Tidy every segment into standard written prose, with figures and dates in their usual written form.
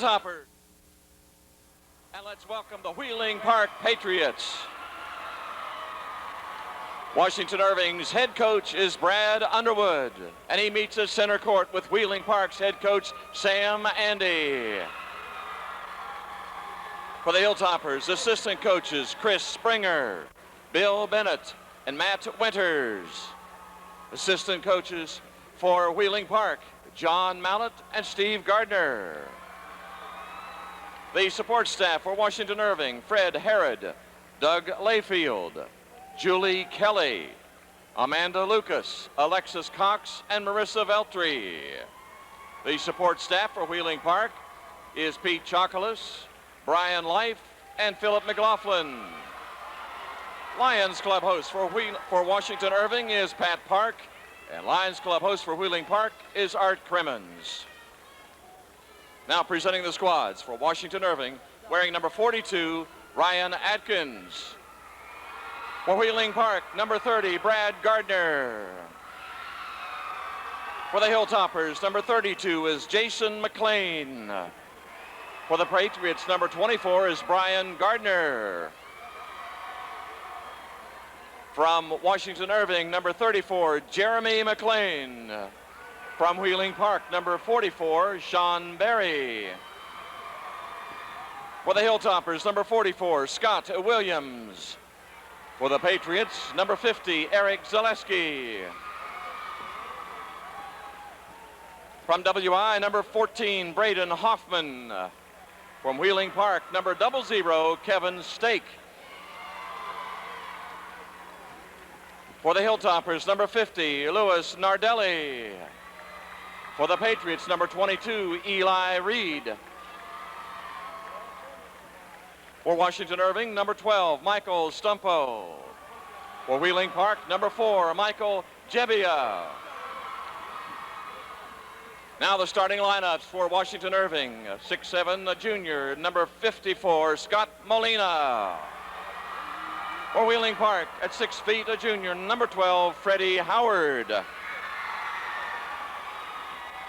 Hilltoppers. And let's welcome the Wheeling Park Patriots. Washington Irving's head coach is Brad Underwood, and he meets at center court with Wheeling Park's head coach Sam Andy. For the Hilltoppers, assistant coaches Chris Springer, Bill Bennett, and Matt Winters. Assistant coaches for Wheeling Park, John Mallett and Steve Gardner. The support staff for Washington Irving, Fred Herod, Doug Layfield, Julie Kelly, Amanda Lucas, Alexis Cox, and Marissa Veltri. The support staff for Wheeling Park is Pete Chocolas, Brian Life, and Philip McLaughlin. Lions Club host for Washington Irving is Pat Park, and Lions Club host for Wheeling Park is Art Crimmins. Now presenting the squads for Washington Irving, wearing number 42, Ryan Atkins. For Wheeling Park, number 30, Brad Gardner. For the Hilltoppers, number 32 is Jason McLean. For the Patriots, number 24 is Brian Gardner. From Washington Irving, number 34, Jeremy McLean. From Wheeling Park, number 44, Sean Berry. For the Hilltoppers, number 44, Scott Williams. For the Patriots, number 50, Eric Zaleski. From WI, number 14, Braden Hoffman. From Wheeling Park, number 00, Kevin Stake. For the Hilltoppers, number 50, Louis Nardelli. For the Patriots, number 22, Eli Reed. For Washington Irving, number 12, Michael Stumpo. For Wheeling Park, number 4, Michael Jebbia. Now the starting lineups for Washington Irving, 6'7", junior, number 54, Scott Molina. For Wheeling Park, at 6 feet, a junior, number 12, Freddie Howard.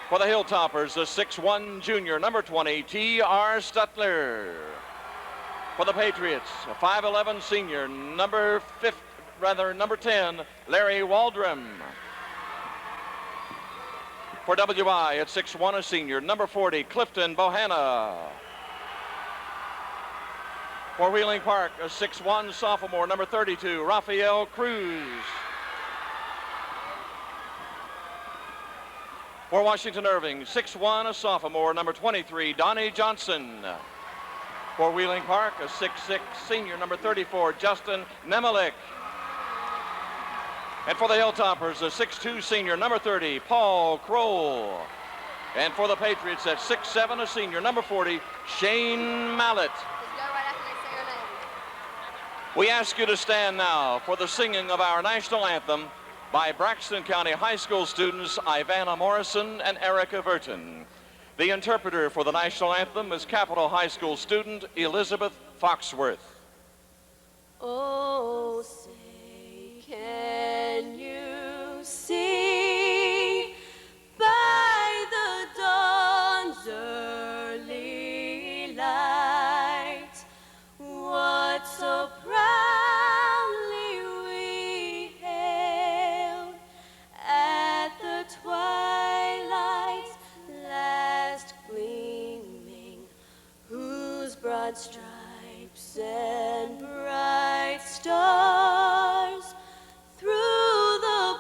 For the Hilltoppers, the 6'1", junior, number 20, T.R. Stutler. For the Patriots, a 5'11", senior, number 10, Larry Waldrum. For WI, at 6'1", a senior, number 40, Clifton Bohanna. For Wheeling Park, a 6'1", sophomore, number 32, Rafael Cruz. For Washington Irving, 6'1", a sophomore, number 23, Donnie Johnson. For Wheeling Park, a 6'6", senior, number 34, Justin Nemelik. And for the Hilltoppers, a 6'2", senior, number 30, Paul Kroll. And for the Patriots, at 6'7", a senior, number 40, Shane Mallett. We ask you to stand now for the singing of our national anthem by Braxton County High School students Ivana Morrison and Erica Verton. The interpreter for the national anthem is Capitol High School student Elizabeth Foxworth. Oh, say, can you see by the dawn's early light what so proudly we hailed at the twilight's last gleaming, whose broad stripes and bright stars through the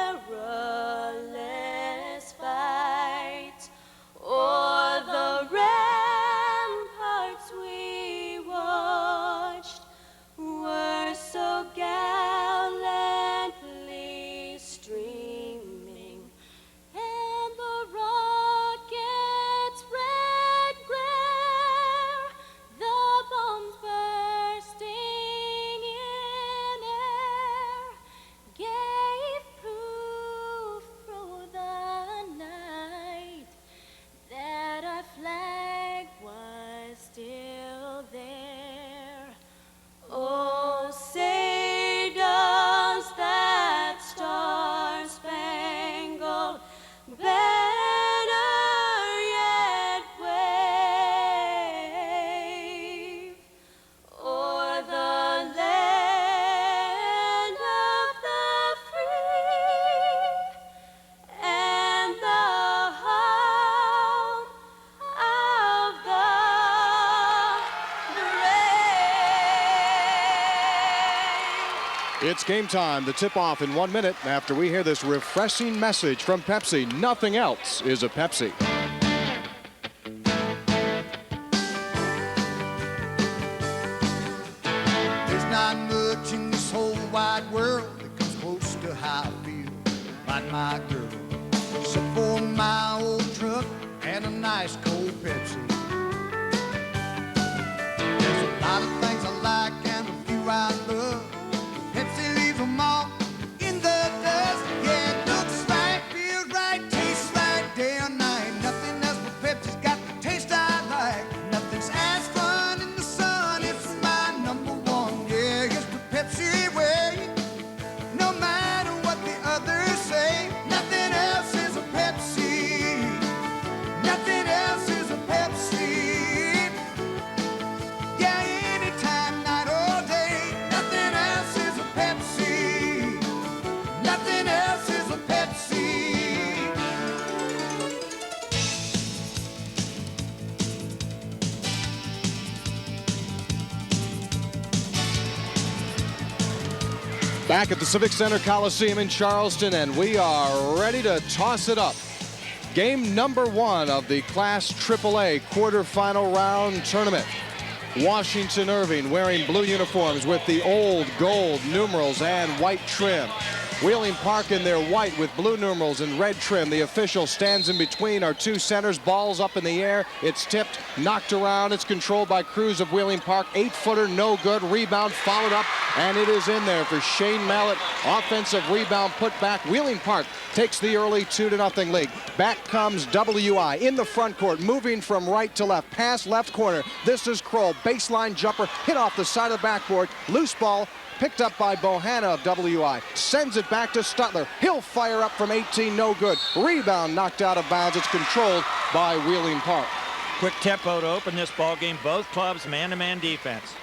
perilous fight o'er the ramparts we watched were so gallantly streaming, and the rocket's red glare, the bombs bursting in It's game time. The tip-off in 1 minute after we hear this refreshing message from Pepsi. Nothing else is a Pepsi. There's not much in this whole wide world that comes close to how I feel about my girl. Except for my old truck and a nice cold Pepsi. There's a lot of things I like and a few I love. Pepsi leaves them all in the dust. Yeah, it looks right, feels right, tastes right day or night. Nothing else but Pepsi's got the taste I like. Nothing's as fun in the sun. It's my number one. Yeah, it's the Pepsi way. No matter what the others say, nothing else is a Pepsi. Nothing else is a Pepsi. Yeah, anytime, night or day, nothing else is a Pepsi. Nothing else is a Pepsi. Back at the Civic Center Coliseum in Charleston, and we are ready to toss it up. Game number 1 of the Class AAA quarterfinal round tournament. Washington Irving wearing blue uniforms with the old gold numerals and white trim. Wheeling Park in their white with blue numerals and red trim. The official stands in between our two centers. Ball's up in the air. It's tipped, knocked around. It's controlled by Cruz of Wheeling Park. 8-footer, no good. Rebound followed up, and it is in there for Shane Mallett. Offensive rebound put back. Wheeling Park takes the early 2-0 lead. Back comes WI in the front court, moving from right to left. Pass left corner. This is Kroll. Baseline jumper hit off the side of the backboard. Loose ball. Picked up by Bohanna of WI. Sends it back to Stutler. He'll fire up from 18, no good. Rebound knocked out of bounds. It's controlled by Wheeling Park. Quick tempo to open this ball game. Both clubs man-to-man defense.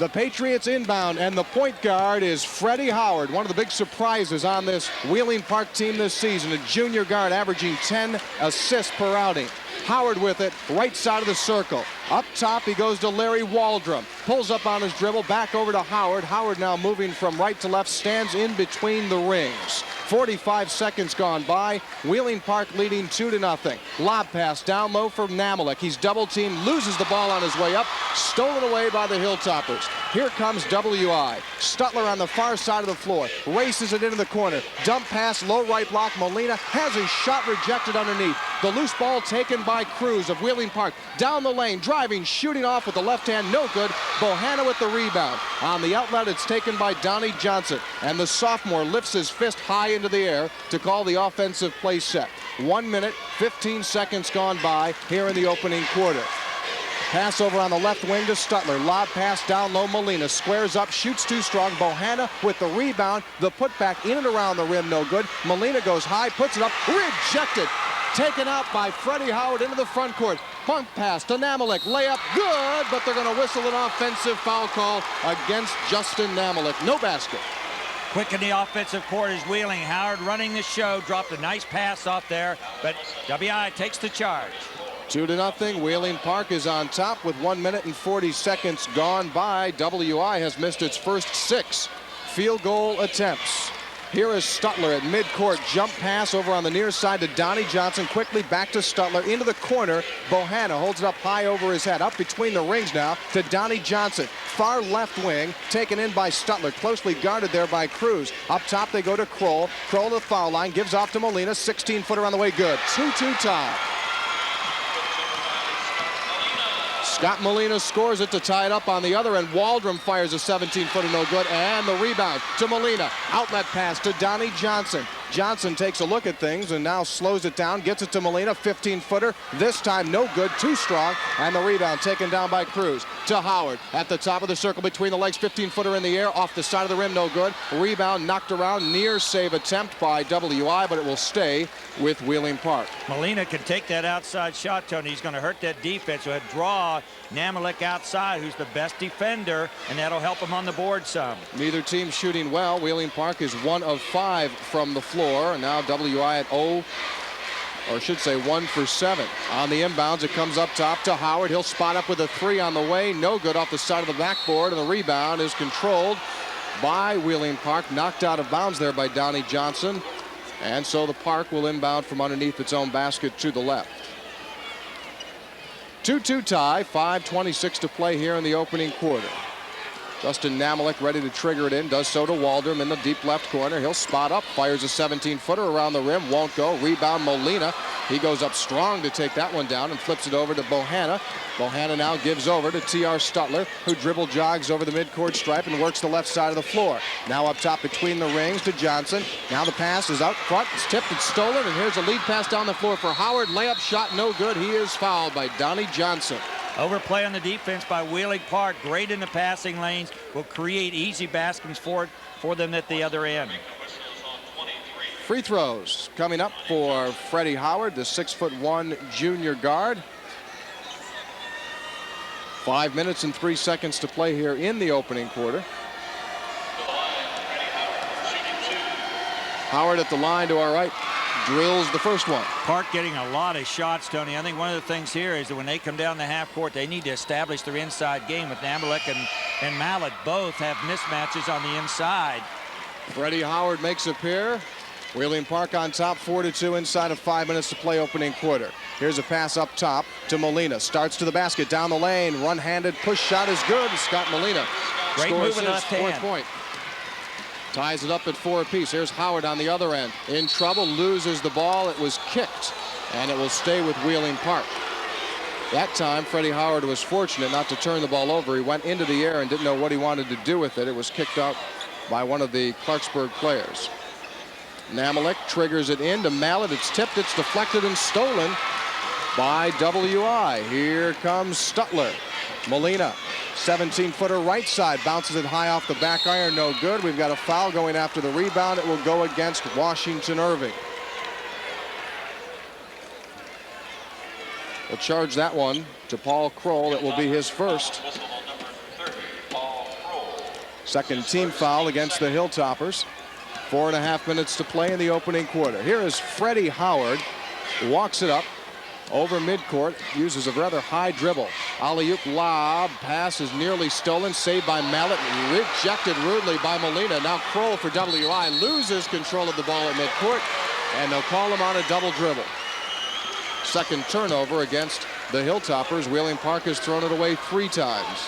The Patriots inbound, and the point guard is Freddie Howard, one of the big surprises on this Wheeling Park team this season. A junior guard averaging 10 assists per outing. Howard with it, right side of the circle. Up top, he goes to Larry Waldrum. Pulls up on his dribble, back over to Howard. Howard now moving from right to left, stands in between the rings. 45 seconds gone by. Wheeling Park leading 2-0. Lob pass down low for Namalik. He's double teamed, loses the ball on his way up. Stolen away by the Hilltoppers. Here comes WI. Stutler on the far side of the floor. Races it into the corner. Dump pass, low right block. Molina has his shot rejected underneath. The loose ball taken by Cruz of Wheeling Park. Down the lane, driving, shooting off with the left hand, no good. Bohanna with the rebound. On the outlet, it's taken by Donnie Johnson. And the sophomore lifts his fist high into the air to call the offensive play set. 1 minute, 15 seconds gone by here in the opening quarter. Pass over on the left wing to Stutler. Lob pass down low. Molina squares up, shoots too strong. Bohanna with the rebound. The putback in and around the rim, no good. Molina goes high, puts it up, rejected. Taken out by Freddie Howard into the front court. Bump pass to Namalik. Layup good, but they're going to whistle an offensive foul call against Justin Namalik. No basket. Quick in the offensive court is Wheeling. Howard running the show. Dropped a nice pass off there, but WI takes the charge. 2-0. Wheeling Park is on top with 1 minute and 40 seconds gone by. WI has missed its first 6 field goal attempts. Here is Stutler at midcourt. Jump pass over on the near side to Donnie Johnson. Quickly back to Stutler into the corner. Bohanna holds it up high over his head. Up between the rings now to Donnie Johnson. Far left wing taken in by Stutler. Closely guarded there by Cruz. Up top they go to Kroll. Kroll to the foul line. Gives off to Molina. 16-footer on the way. Good. 2-2 tie. Scott Molina scores it to tie it up on the other end. Waldrum fires a 17-footer, no good, and the rebound to Molina. Outlet pass to Donnie Johnson. Johnson takes a look at things and now slows it down, gets it to Molina, 15-footer. This time no good, too strong, and the rebound taken down by Cruz. To Howard at the top of the circle between the legs, 15-footer in the air, off the side of the rim, no good. Rebound knocked around, near save attempt by WI, but it will stay with Wheeling Park. Molina can take that outside shot, Tony. He's going to hurt that defense. So draw Namalik outside, who's the best defender, and that'll help him on the board some. Neither team shooting well. Wheeling Park is 1 of 5 from the floor, and now WI at 0, or I should say 1 for 7. On the inbounds, it comes up top to Howard. He'll spot up with a 3 on the way. No good off the side of the backboard, and the rebound is controlled by Wheeling Park, knocked out of bounds there by Donnie Johnson. And so the Park will inbound from underneath its own basket to the left. 2-2 tie, 5:26 to play here in the opening quarter. Justin Namalik ready to trigger it in, does so to Waldrum in the deep left corner. He'll spot up, fires a 17-footer around the rim, won't go. Rebound Molina. He goes up strong to take that one down and flips it over to Bohanna. Bohanna now gives over to T.R. Stutler, who dribble jogs over the midcourt stripe and works the left side of the floor. Now up top between the rings to Johnson. Now the pass is out front. It's tipped, it's stolen, and here's a lead pass down the floor for Howard. Layup shot no good. He is fouled by Donnie Johnson. Overplay on the defense by Wheeling Park. Great in the passing lanes. Will create easy baskets for them at the other end. Free throws coming up for Freddie Howard, the 6'1" junior guard. 5 minutes and 3 seconds to play here in the opening quarter. Howard at the line to our right. Drills the first one. Park getting a lot of shots, Tony. I think one of the things here is that when they come down the half court, they need to establish their inside game with Namalik and Mallet. Both have mismatches on the inside. Freddie Howard makes a pair. Wheeling Park on top, 4-2 inside of 5 minutes to play opening quarter. Here's a pass up top to Molina. Starts to the basket, down the lane. One-handed push shot is good. Scott Molina Great scores move in the his left fourth hand. point. Ties it up at 4 apiece. Here's Howard on the other end. In trouble, loses the ball. It was kicked, and it will stay with Wheeling Park. That time, Freddie Howard was fortunate not to turn the ball over. He went into the air and didn't know what he wanted to do with it. It was kicked out by one of the Clarksburg players. Namalik triggers it in to Mallet. It's tipped, it's deflected, and stolen by WI. Here comes Stutler. Molina, 17-footer right side, bounces it high off the back iron, no good. We've got a foul going after the rebound. It will go against Washington Irving. We'll charge that one to Paul Kroll. It will be his first. Second team foul against the Hilltoppers. 4.5 minutes to play in the opening quarter. Here is Freddie Howard. Walks it up over midcourt. Uses a rather high dribble. Alley-oop lob. Pass is nearly stolen. Saved by Mallet. Rejected rudely by Molina. Now Kroll for WI. Loses control of the ball at midcourt. And they'll call him on a double dribble. Second turnover against the Hilltoppers. Wheeling Park has thrown it away 3 times.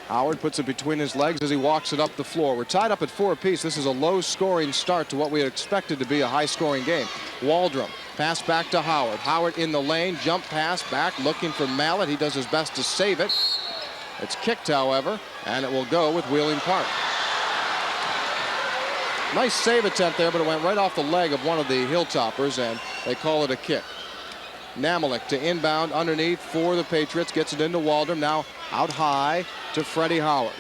Howard puts it between his legs as he walks it up the floor. We're tied up at 4 apiece. This is a low-scoring start to what we had expected to be a high-scoring game. Waldrum, pass back to Howard. Howard in the lane, jump pass back, looking for Mallet. He does his best to save it. It's kicked, however, and it will go with Wheeling Park. Nice save attempt there, but it went right off the leg of one of the Hilltoppers, and they call it a kick. Namalik to inbound underneath for the Patriots. Gets it into Waldrum. Now out high to Freddie Howard.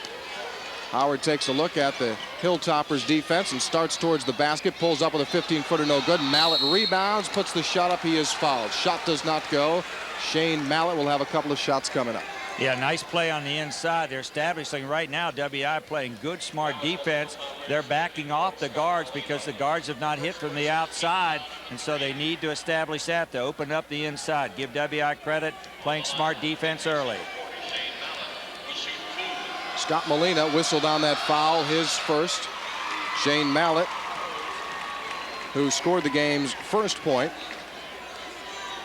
Howard takes a look at the Hilltoppers defense and starts towards the basket. Pulls up with a 15-footer, no good. Mallet rebounds, puts the shot up. He is fouled. Shot does not go. Shane Mallet will have a couple of shots coming up. Yeah, nice play on the inside. They're establishing right now, WI playing good, smart defense. They're backing off the guards because the guards have not hit from the outside, and so they need to establish that to open up the inside. Give WI credit, playing smart defense early. Scott Molina whistled on that foul, his first. Shane Mallet, who scored the game's first point,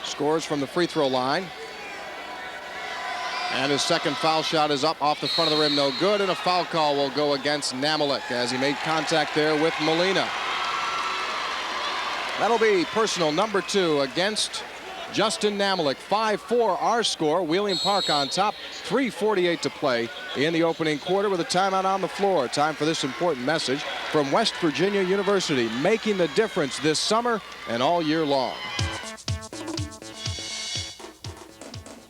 scores from the free throw line. And his second foul shot is up off the front of the rim, no good, and a foul call will go against Namalik as he made contact there with Molina. That'll be personal number 2 against Justin Namalik. 5-4 our score. Wheeling Park on top. 3:48 to play in the opening quarter with a timeout on the floor. Time for this important message from West Virginia University, making the difference this summer and all year long.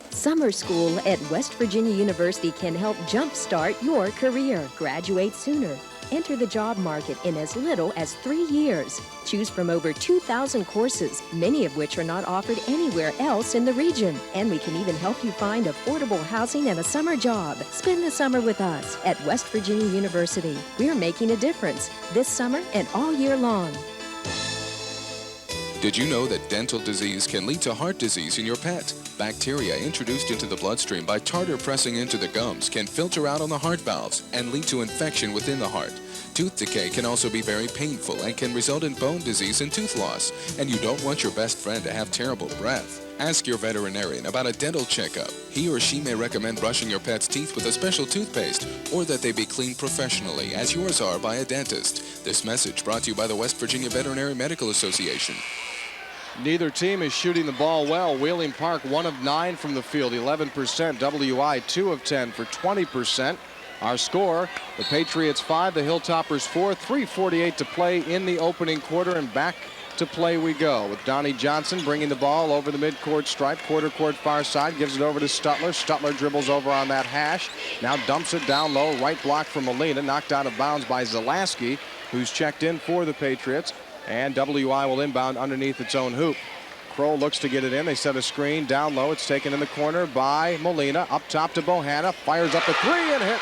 Summer school at West Virginia University can help jumpstart your career. Graduate sooner. Enter the job market in as little as 3 years. Choose from over 2,000 courses, many of which are not offered anywhere else in the region. And we can even help you find affordable housing and a summer job. Spend the summer with us at West Virginia University. We're making a difference this summer and all year long. Did you know that dental disease can lead to heart disease in your pet? Bacteria introduced into the bloodstream by tartar pressing into the gums can filter out on the heart valves and lead to infection within the heart. Tooth decay can also be very painful and can result in bone disease and tooth loss. And you don't want your best friend to have terrible breath. Ask your veterinarian about a dental checkup. He or she may recommend brushing your pet's teeth with a special toothpaste or that they be cleaned professionally, as yours are by a dentist. This message brought to you by the West Virginia Veterinary Medical Association. Neither team is shooting the ball well. Wheeling Park 1 of 9 from the field, 11%. WI 2 of 10 for 20%. Our score, the Patriots 5, the Hilltoppers 4, 3:48 to play in the opening quarter, and back to play we go with Donnie Johnson bringing the ball over the midcourt stripe, quarter court far side, gives it over to Stutler. Stutler dribbles over on that hash, now dumps it down low, right block for Molina, knocked out of bounds by Zalaski, who's checked in for the Patriots, and WI will inbound underneath its own hoop. Kroll looks to get it in. They set a screen down low. It's taken in the corner by Molina. Up top to Bohanna. Fires up a three and hits.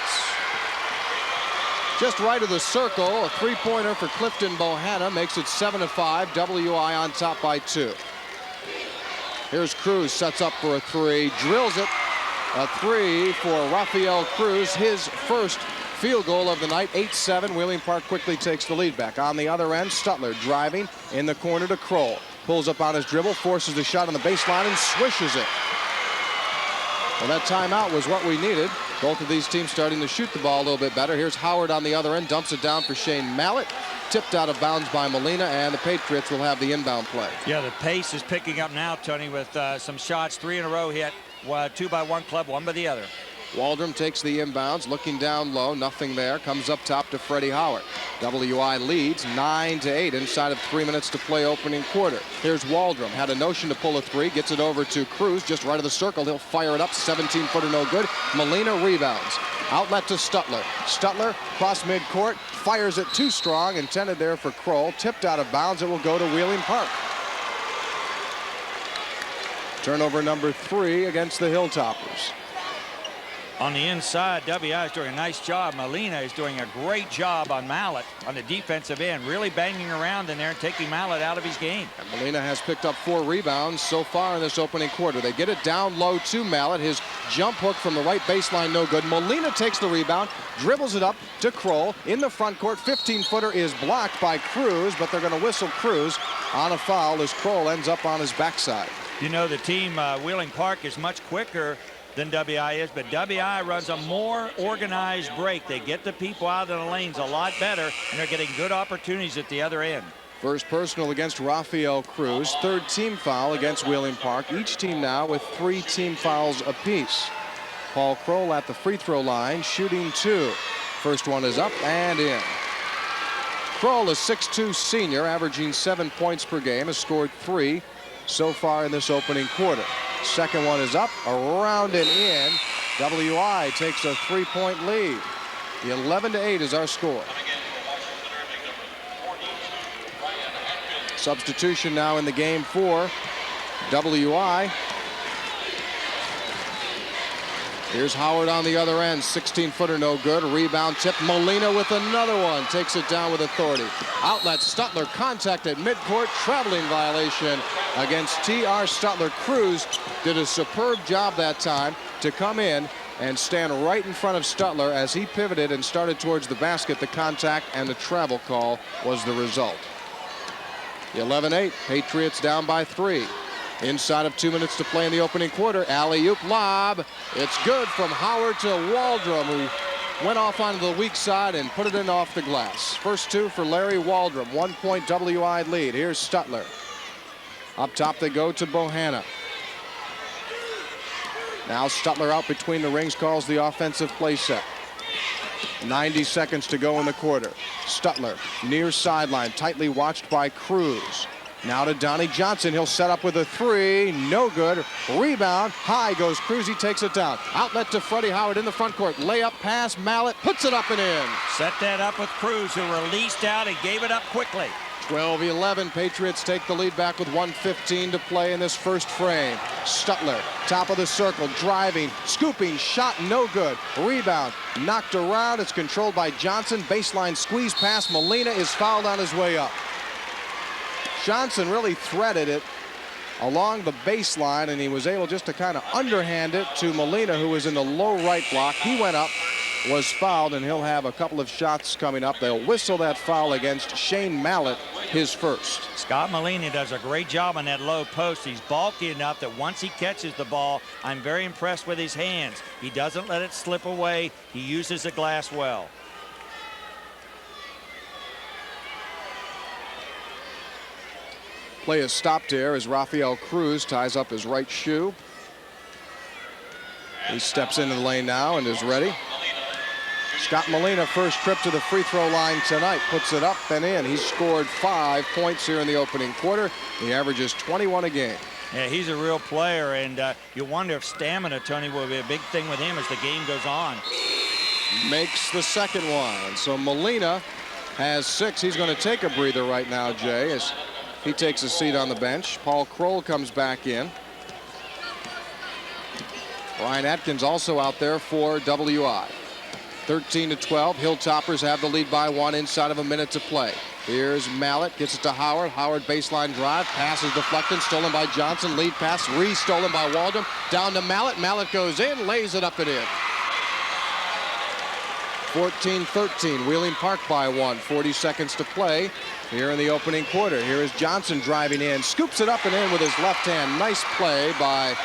Just right of the circle. A three-pointer for Clifton Bohanna makes it 7-5. WI on top by 2. Here's Cruz. Sets up for a three. Drills it. A three for Rafael Cruz. His first field goal of the night. 8-7. Wheeling Park quickly takes the lead back. On the other end, Stutler driving in the corner to Kroll. Pulls up on his dribble, forces the shot on the baseline, and swishes it. Well, that timeout was what we needed. Both of these teams starting to shoot the ball a little bit better. Here's Howard on the other end, dumps it down for Shane Mallett. Tipped out of bounds by Molina, and the Patriots will have the inbound play. Yeah, the pace is picking up now, Tony, with some shots. 3 in a row hit. 2 by one club, 1 by the other. Waldrom takes the inbounds, looking down low, nothing there. Comes up top to Freddie Howard. WI leads 9-8 inside of 3 minutes to play opening quarter. Here's Waldrom, had a notion to pull a three, gets it over to Cruz, just right of the circle. He'll fire it up, 17-footer, no good. Molina rebounds. Outlet to Stutler. Stutler cross midcourt, fires it too strong, intended there for Kroll. Tipped out of bounds, it will go to Wheeling Park. Turnover number 3 against the Hilltoppers. On the inside, WI is doing a nice job. Molina is doing a great job on Mallett on the defensive end, really banging around in there and taking Mallett out of his game. And Molina has picked up 4 rebounds so far in this opening quarter. They get it down low to Mallett. His jump hook from the right baseline, no good. Molina takes the rebound, dribbles it up to Kroll in the front court. 15-footer is blocked by Cruz, but they're going to whistle Cruz on a foul as Kroll ends up on his backside. You know, the team, Wheeling Park, is much quicker than WI is, but WI runs a more organized break. They get the people out of the lanes a lot better, and they're getting good opportunities at the other end. First personal against Rafael Cruz. 3rd team foul against Wheeling Park. Each team now with 3 team fouls apiece. Paul Kroll at the free throw line, shooting 2. First one is up and in. Kroll, a 6'2 senior, averaging 7 points per game, has scored 3 so far in this opening quarter. Second one is up, around and in. WI takes a 3-point lead. The 11-8 is our score. Substitution now in the game for WI. Here's Howard on the other end. 16-footer, no good. Rebound tip. Molina with another one. Takes it down with authority. Outlet. Stutler contact at midcourt. Traveling violation against T.R. Stutler. Cruz did a superb job that time to come in and stand right in front of Stutler as he pivoted and started towards the basket. The contact and the travel call was the result. The 11-8. Patriots down by 3. Inside of 2 minutes to play in the opening quarter. Alley-oop lob. It's good from Howard to Waldrom, who went off onto the weak side and put it in off the glass. First 2 for Larry Waldrom. 1-point WI lead. Here's Stutler. Up top they go to Bohanna. Now Stutler out between the rings, calls the offensive play set. 90 seconds to go in the quarter. Stutler near sideline, tightly watched by Cruz. Now to Donnie Johnson. He'll set up with a 3. No good. Rebound. High goes Cruz. He takes it down. Outlet to Freddie Howard in the front court. Layup pass. Mallett puts it up and in. Set that up with Cruz, who released out and gave it up quickly. 12-11. Patriots take the lead back with 1:15 to play in this first frame. Stutler, top of the circle, driving, scooping, shot, no good. Rebound, knocked around. It's controlled by Johnson. Baseline squeeze pass. Molina is fouled on his way up. Johnson really threaded it along the baseline, and he was able just to kind of underhand it to Molina, who was in the low right block. He went up, was fouled, and he'll have a couple of shots coming up. They'll whistle that foul against Shane Mallett, his first. Scott Molina does a great job on that low post. He's bulky enough that once he catches the ball, I'm very impressed with his hands. He doesn't let it slip away. He uses the glass well. Play is stopped here as Rafael Cruz ties up his right shoe. He steps into the lane now and is ready. Scott Molina, first trip to the free throw line tonight, puts it up and in. He's scored 5 points here in the opening quarter. He averages 21 a game. Yeah, he's a real player, and you wonder if stamina, Tony, will be a big thing with him as the game goes on. Makes the second one. So Molina has 6. He's going to take a breather right now, Jay, as he takes a seat on the bench. Paul Kroll comes back in. Ryan Atkins also out there for WI. 13-12. Hilltoppers have the lead by 1 inside of a minute to play. Here's Mallett, gets it to Howard. Howard baseline drive, pass is deflected, stolen by Johnson. Lead pass re-stolen by Waldron. Down to Mallett. Mallett goes in, lays it up and in. 14-13. Wheeling Park by 1. 40 seconds to play here in the opening quarter. Here is Johnson driving in, scoops it up and in with his left hand. Nice play by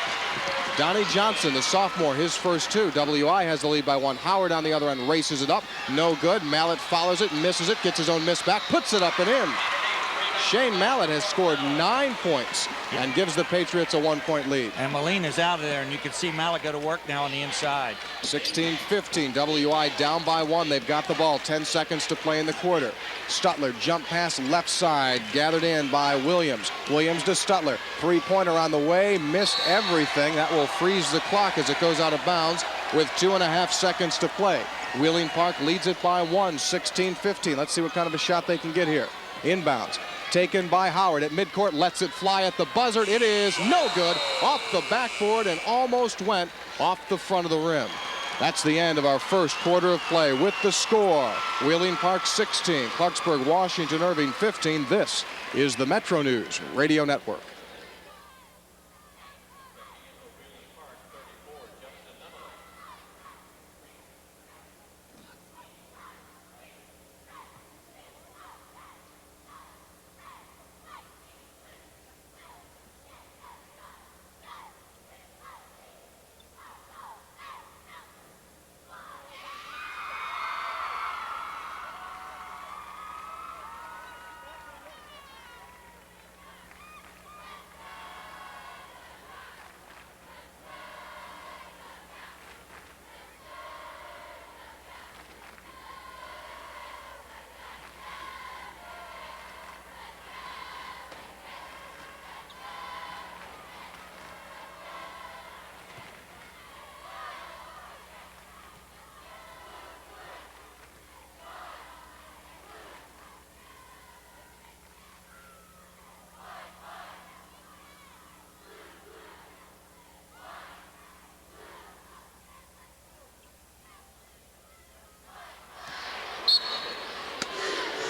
Donnie Johnson, the sophomore, his first 2. WI has the lead by 1. Howard on the other end races it up. No good. Mallett follows it, misses it, gets his own miss back, puts it up and in. Shane Mallett has scored 9 points and gives the Patriots a 1-point lead. And Molina's out of there, and you can see Mallett go to work now on the inside. 16-15. WI down by 1. They've got the ball. 10 seconds to play in the quarter. Stutler jump pass left side, gathered in by Williams. Williams to Stutler. 3-pointer on the way, missed everything. That will freeze the clock as it goes out of bounds with 2.5 seconds to play. Wheeling Park leads it by 1, 16-15. Let's see what kind of a shot they can get here. Inbounds. Taken by Howard at midcourt, lets it fly at the buzzer. It is no good. Off the backboard and almost went off the front of the rim. That's the end of our first quarter of play with the score. Wheeling Park 16, Clarksburg, Washington, Irving 15. This is the Metro News Radio Network.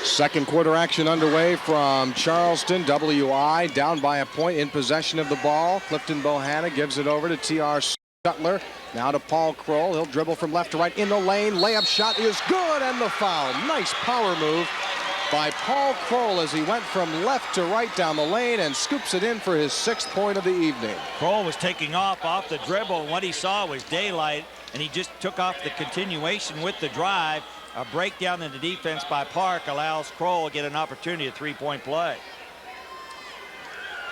Second quarter action underway from Charleston. WI down by a point, in possession of the ball. Clifton Bohanna gives it over to T.R. Stutler. Now to Paul Kroll. He'll dribble from left to right in the lane. Layup shot is good, and the foul. Nice power move by Paul Kroll as he went from left to right down the lane and scoops it in for his 6th point of the evening. Kroll was taking off the dribble, and what he saw was daylight, and he just took off the continuation with the drive. A breakdown in the defense by Park allows Kroll to get an opportunity at 3-point play.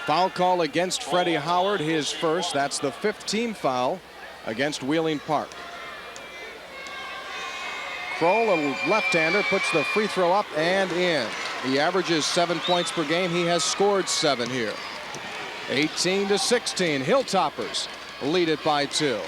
Foul call against Freddie Howard, his first. That's the 5th team foul against Wheeling Park. Kroll, a left-hander, puts the free throw up and in. He averages 7 points per game. He has scored 7 here. 18-16. Hilltoppers lead it by 2.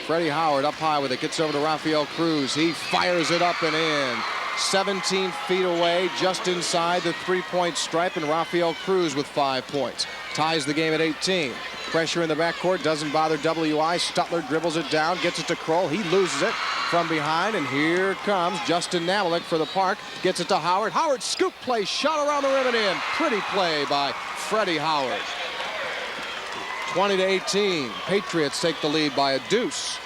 Freddie Howard up high with it, gets over to Rafael Cruz. He fires it up and in. 17 feet away, just inside the 3-point stripe, and Rafael Cruz with 5 points. ties the game at 18. Pressure in the backcourt doesn't bother WI. Stutler dribbles it down, gets it to Kroll. He loses it from behind, and here comes Justin Namalik for the Park. Gets it to Howard. Howard scoop play, shot around the rim and in. Pretty play by Freddie Howard. 20-18. Patriots take the lead by a deuce.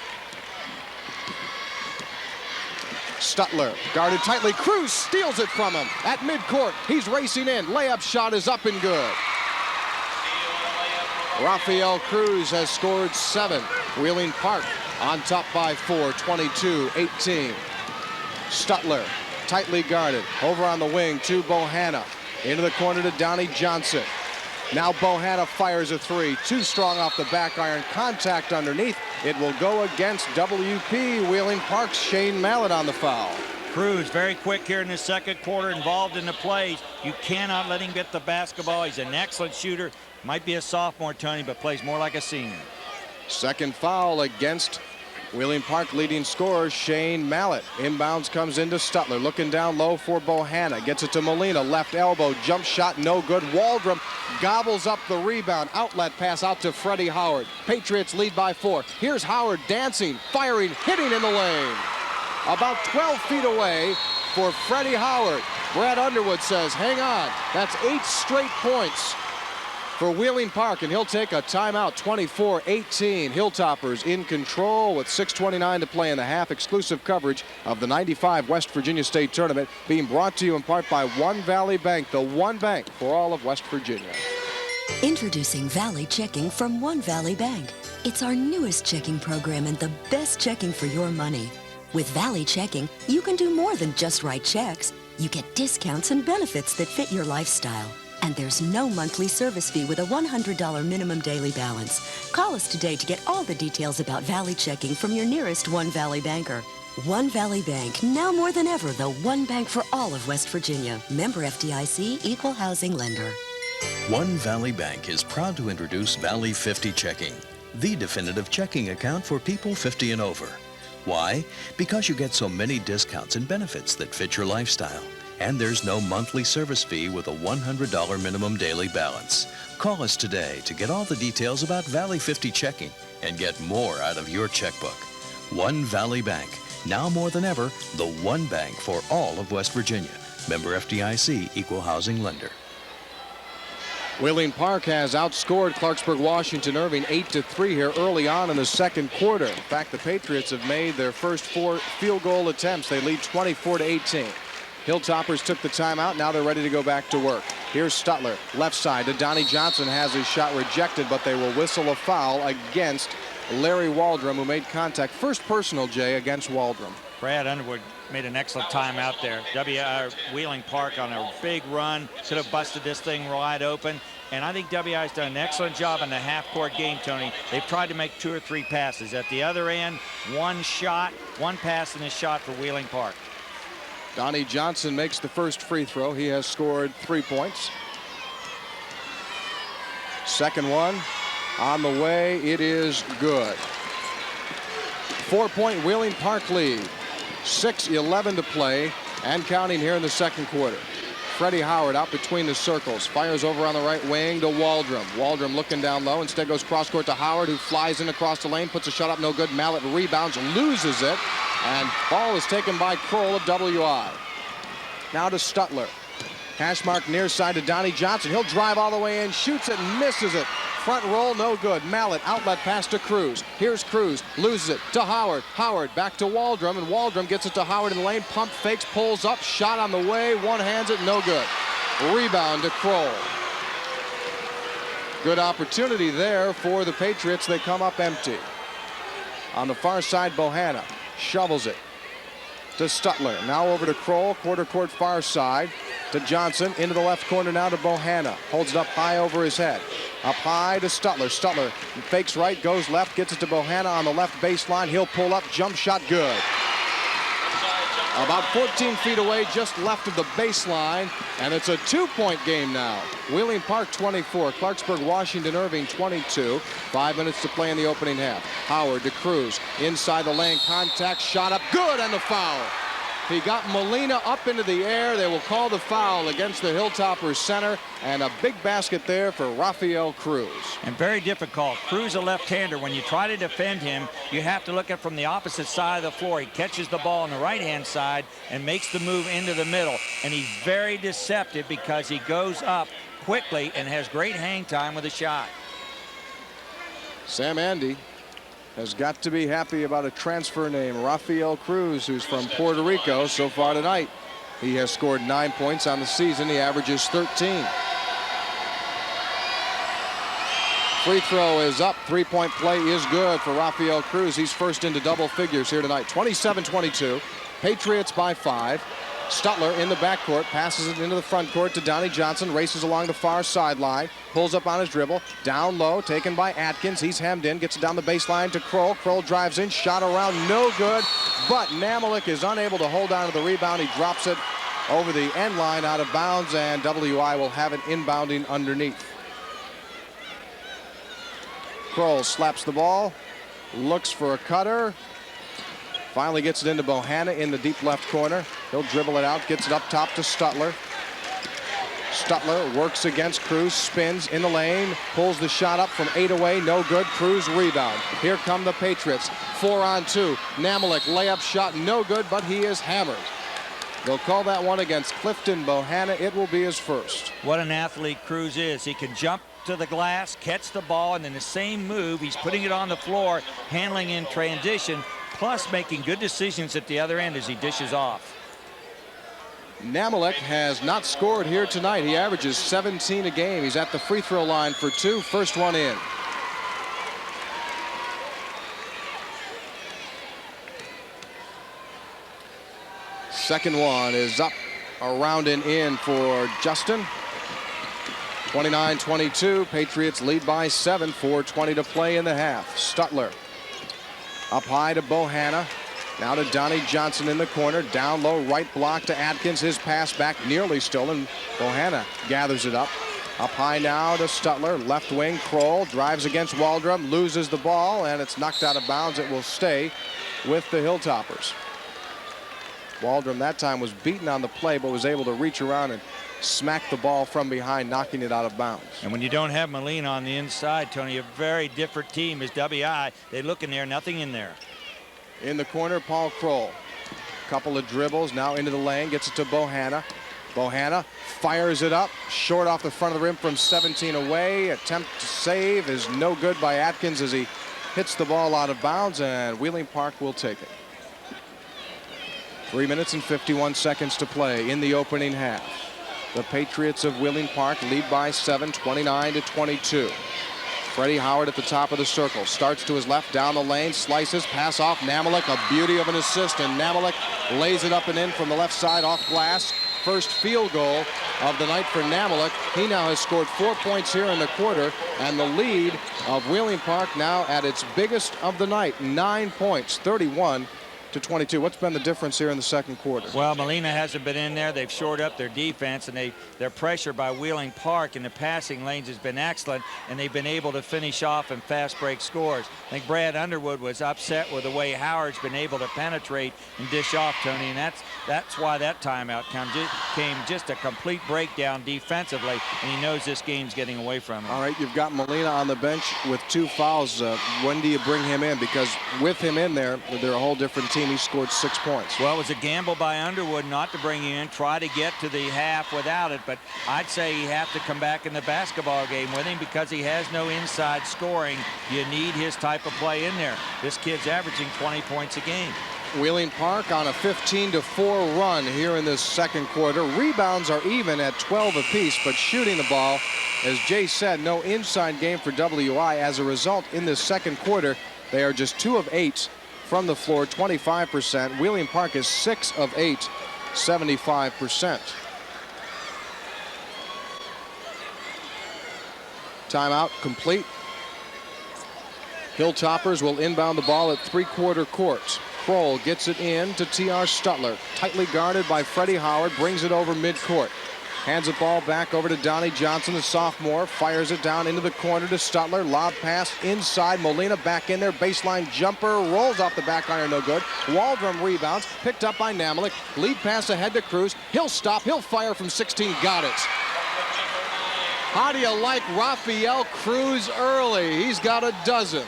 Stutler guarded tightly. Cruz steals it from him at midcourt. He's racing in. Layup shot is up and good. Rafael Cruz has scored 7. Wheeling Park on top by 4, 22-18. Stutler tightly guarded. Over on the wing to Bohanna. Into the corner to Donnie Johnson. Now Bohanna fires a 3. Too strong off the back iron. Contact underneath. It will go against WP. Wheeling Park's Shane Mallett on the foul. Cruz very quick here in the second quarter, involved in the plays. You cannot let him get the basketball. He's an excellent shooter. Might be a sophomore, Tony, but plays more like a senior. Second foul against Wheeling Park leading scorer Shane Mallett. Inbounds comes into Stutler. Looking down low for Bohanna. Gets it to Molina. Left elbow. Jump shot no good. Waldrum gobbles up the rebound. Outlet pass out to Freddie Howard. Patriots lead by 4. Here's Howard dancing, firing, hitting in the lane. About 12 feet away for Freddie Howard. Brad Underwood says, hang on. That's 8 straight points for Wheeling Park, and he'll take a timeout. 24-18. Hilltoppers in control with 6:29 to play in the half. Exclusive coverage of the 95 West Virginia State Tournament being brought to you in part by One Valley Bank, the one bank for all of West Virginia. Introducing Valley Checking from One Valley Bank. It's our newest checking program and the best checking for your money. With Valley Checking, you can do more than just write checks. You get discounts and benefits that fit your lifestyle. And there's no monthly service fee with a $100 minimum daily balance. Call us today to get all the details about Valley Checking from your nearest One Valley banker. One Valley Bank, now more than ever, the one bank for all of West Virginia. Member FDIC, Equal Housing Lender. One Valley Bank is proud to introduce Valley 50 Checking, the definitive checking account for people 50 and over. Why? Because you get so many discounts and benefits that fit your lifestyle. And there's no monthly service fee with a $100 minimum daily balance. Call us today to get all the details about Valley 50 Checking and get more out of your checkbook. One Valley Bank, now more than ever, the one bank for all of West Virginia. Member FDIC, Equal Housing Lender. Wheeling Park has outscored Clarksburg Washington Irving 8-3 here early on in the second quarter. In fact, the Patriots have made their first 4 field goal attempts. They lead 24-18. Hilltoppers took the timeout. Now they're ready to go back to work. Here's Stutler, left side to Donnie Johnson. Has his shot rejected, but they will whistle a foul against Larry Waldrum, who made contact. First personal, Jay, against Waldrum. Brad Underwood made an excellent timeout there. Wheeling Park on a big run. Could have busted this thing wide open. And I think WI's done an excellent job in the half-court game, Tony. They've tried to make 2 or 3 passes. At the other end, 1 shot, 1 pass in a shot for Wheeling Park. Donnie Johnson makes the first free throw. He has scored 3 points. Second one on the way. It is good. 4-point Wheeling Park lead. 6:11 to play and counting here in the second quarter. Freddie Howard out between the circles. Fires over on the right wing to Waldrum. Waldrum looking down low. Instead goes cross court to Howard, who flies in across the lane. Puts a shot up, no good. Mallett rebounds, loses it. And ball is taken by Kroll of WI. Now to Stutler. Hash mark near side to Donnie Johnson. He'll drive all the way in, shoots it, and misses it. Front roll, no good. Mallett, outlet pass to Cruz. Here's Cruz, loses it to Howard. Howard back to Waldrum, and Waldrum gets it to Howard in the lane. Pump fakes, pulls up, shot on the way. One hands it, no good. Rebound to Kroll. Good opportunity there for the Patriots. They come up empty. On the far side, Bohanna shovels it to Stutler. Now over to Kroll, quarter court far side to Johnson. Into the left corner now to Bohanna. Holds it up high over his head. Up high to Stutler. Stutler fakes right, goes left, gets it to Bohanna on the left baseline. He'll pull up, jump shot, good. About 14 feet away, just left of the baseline, and it's a 2-point game now. Wheeling Park 24, Clarksburg, Washington Irving 22. 5 minutes to play in the opening half. Howard to Cruz, inside the lane, contact, shot up, good, and the foul. He got Molina up into the air. They will call the foul against the Hilltoppers center, and a big basket there for Rafael Cruz. And very difficult. Cruz, a left-hander. When you try to defend him, you have to look at from the opposite side of the floor. He catches the ball on the right-hand side and makes the move into the middle. And he's very deceptive because he goes up quickly and has great hang time with a shot. Sam Andy has got to be happy about a transfer named Rafael Cruz, who's from Puerto Rico. So far tonight, he has scored 9 points on the season. He averages 13. Free throw is up. Three-point play is good for Rafael Cruz. He's first into double figures here tonight. 27-22. Patriots by 5. Stutler in the backcourt, passes it into the front court to Donnie Johnson, races along the far sideline, pulls up on his dribble, down low, taken by Atkins. He's hemmed in, gets it down the baseline to Kroll. Kroll drives in, shot around, no good, but Namalik is unable to hold on to the rebound. He drops it over the end line out of bounds, and WI will have it inbounding underneath. Kroll slaps the ball, looks for a cutter. Finally gets it into Bohanna in the deep left corner. He'll dribble it out, gets it up top to Stutler. Stutler works against Cruz, spins in the lane, pulls the shot up from 8 away, no good. Cruz rebound. Here come the Patriots. 4-on-2. Namalik layup shot, no good, but he is hammered. They'll call that one against Clifton Bohanna. It will be his first. What an athlete Cruz is. He can jump to the glass, catch the ball, and in the same move, he's putting it on the floor, handling in transition, plus making good decisions at the other end as he dishes off. Namalik has not scored here tonight. He averages 17 a game. He's at the free throw line for 2. First one in. Second one is up, around and in for Justin. 29-22. Patriots lead by 7. 4:20 to play in the half. Stutler up high to Bohanna. Now to Donnie Johnson in the corner. Down low, right block to Atkins. His pass back nearly stolen. Bohanna gathers it up. Up high now to Stutler. Left wing, Kroll drives against Waldrum. Loses the ball, and it's knocked out of bounds. It will stay with the Hilltoppers. Waldrum that time was beaten on the play, but was able to reach around and smack the ball from behind, knocking it out of bounds. And when you don't have Molina on the inside, Tony, a very different team is WI. They look in there, nothing in there. In the corner, Paul Kroll. Couple of dribbles, now into the lane, gets it to Bohanna. Bohanna fires it up, short off the front of the rim from 17 away. Attempt to save is no good by Atkins as he hits the ball out of bounds, and Wheeling Park will take it. 3 minutes and 51 seconds to play in the opening half. The Patriots of Wheeling Park lead by 7, 29-22. Freddie Howard at the top of the circle. Starts to his left, down the lane, slices, pass off Namalik. A beauty of an assist, and Namalik lays it up and in from the left side off glass. First field goal of the night for Namalik. He now has scored 4 points here in the quarter, and the lead of Wheeling Park now at its biggest of the night. 9 points, 31-22. What's been the difference here in the second quarter? Well, Molina hasn't been in there. They've shored up their defense, and their pressure by Wheeling Park in the passing lanes has been excellent, and they've been able to finish off in fast break scores. I think Brad Underwood was upset with the way Howard's been able to penetrate and dish off, Tony, and that's why that timeout came just a complete breakdown defensively, and he knows this game's getting away from him. All right, you've got Molina on the bench with 2 fouls. When do you bring him in? Because with him in there, they're a whole different team. He scored 6 points. Well, it was a gamble by Underwood not to bring him in, try to get to the half without it, but I'd say you have to come back in the basketball game with him because he has no inside scoring. You need his type of play in there. This kid's averaging 20 points a game. Wheeling Park on a 15-4 run here in this second quarter. Rebounds are even at 12 apiece, but shooting the ball, as Jay said, no inside game for WI. As a result, in this second quarter, they are just 2 of 8 from the floor, 25%. Wheeling Park is 6 of 8, 75%. Timeout complete. Hilltoppers will inbound the ball at three-quarter court. Kroll gets it in to T.R. Stutler. Tightly guarded by Freddie Howard, brings it over midcourt. Hands the ball back over to Donnie Johnson, the sophomore. Fires it down into the corner to Stutler. Lob pass inside. Molina back in there. Baseline jumper. Rolls off the back iron. No good. Waldrum rebounds. Picked up by Namalik. Lead pass ahead to Cruz. He'll stop. He'll fire from 16. Got it. How do you like Rafael Cruz early? He's got a dozen.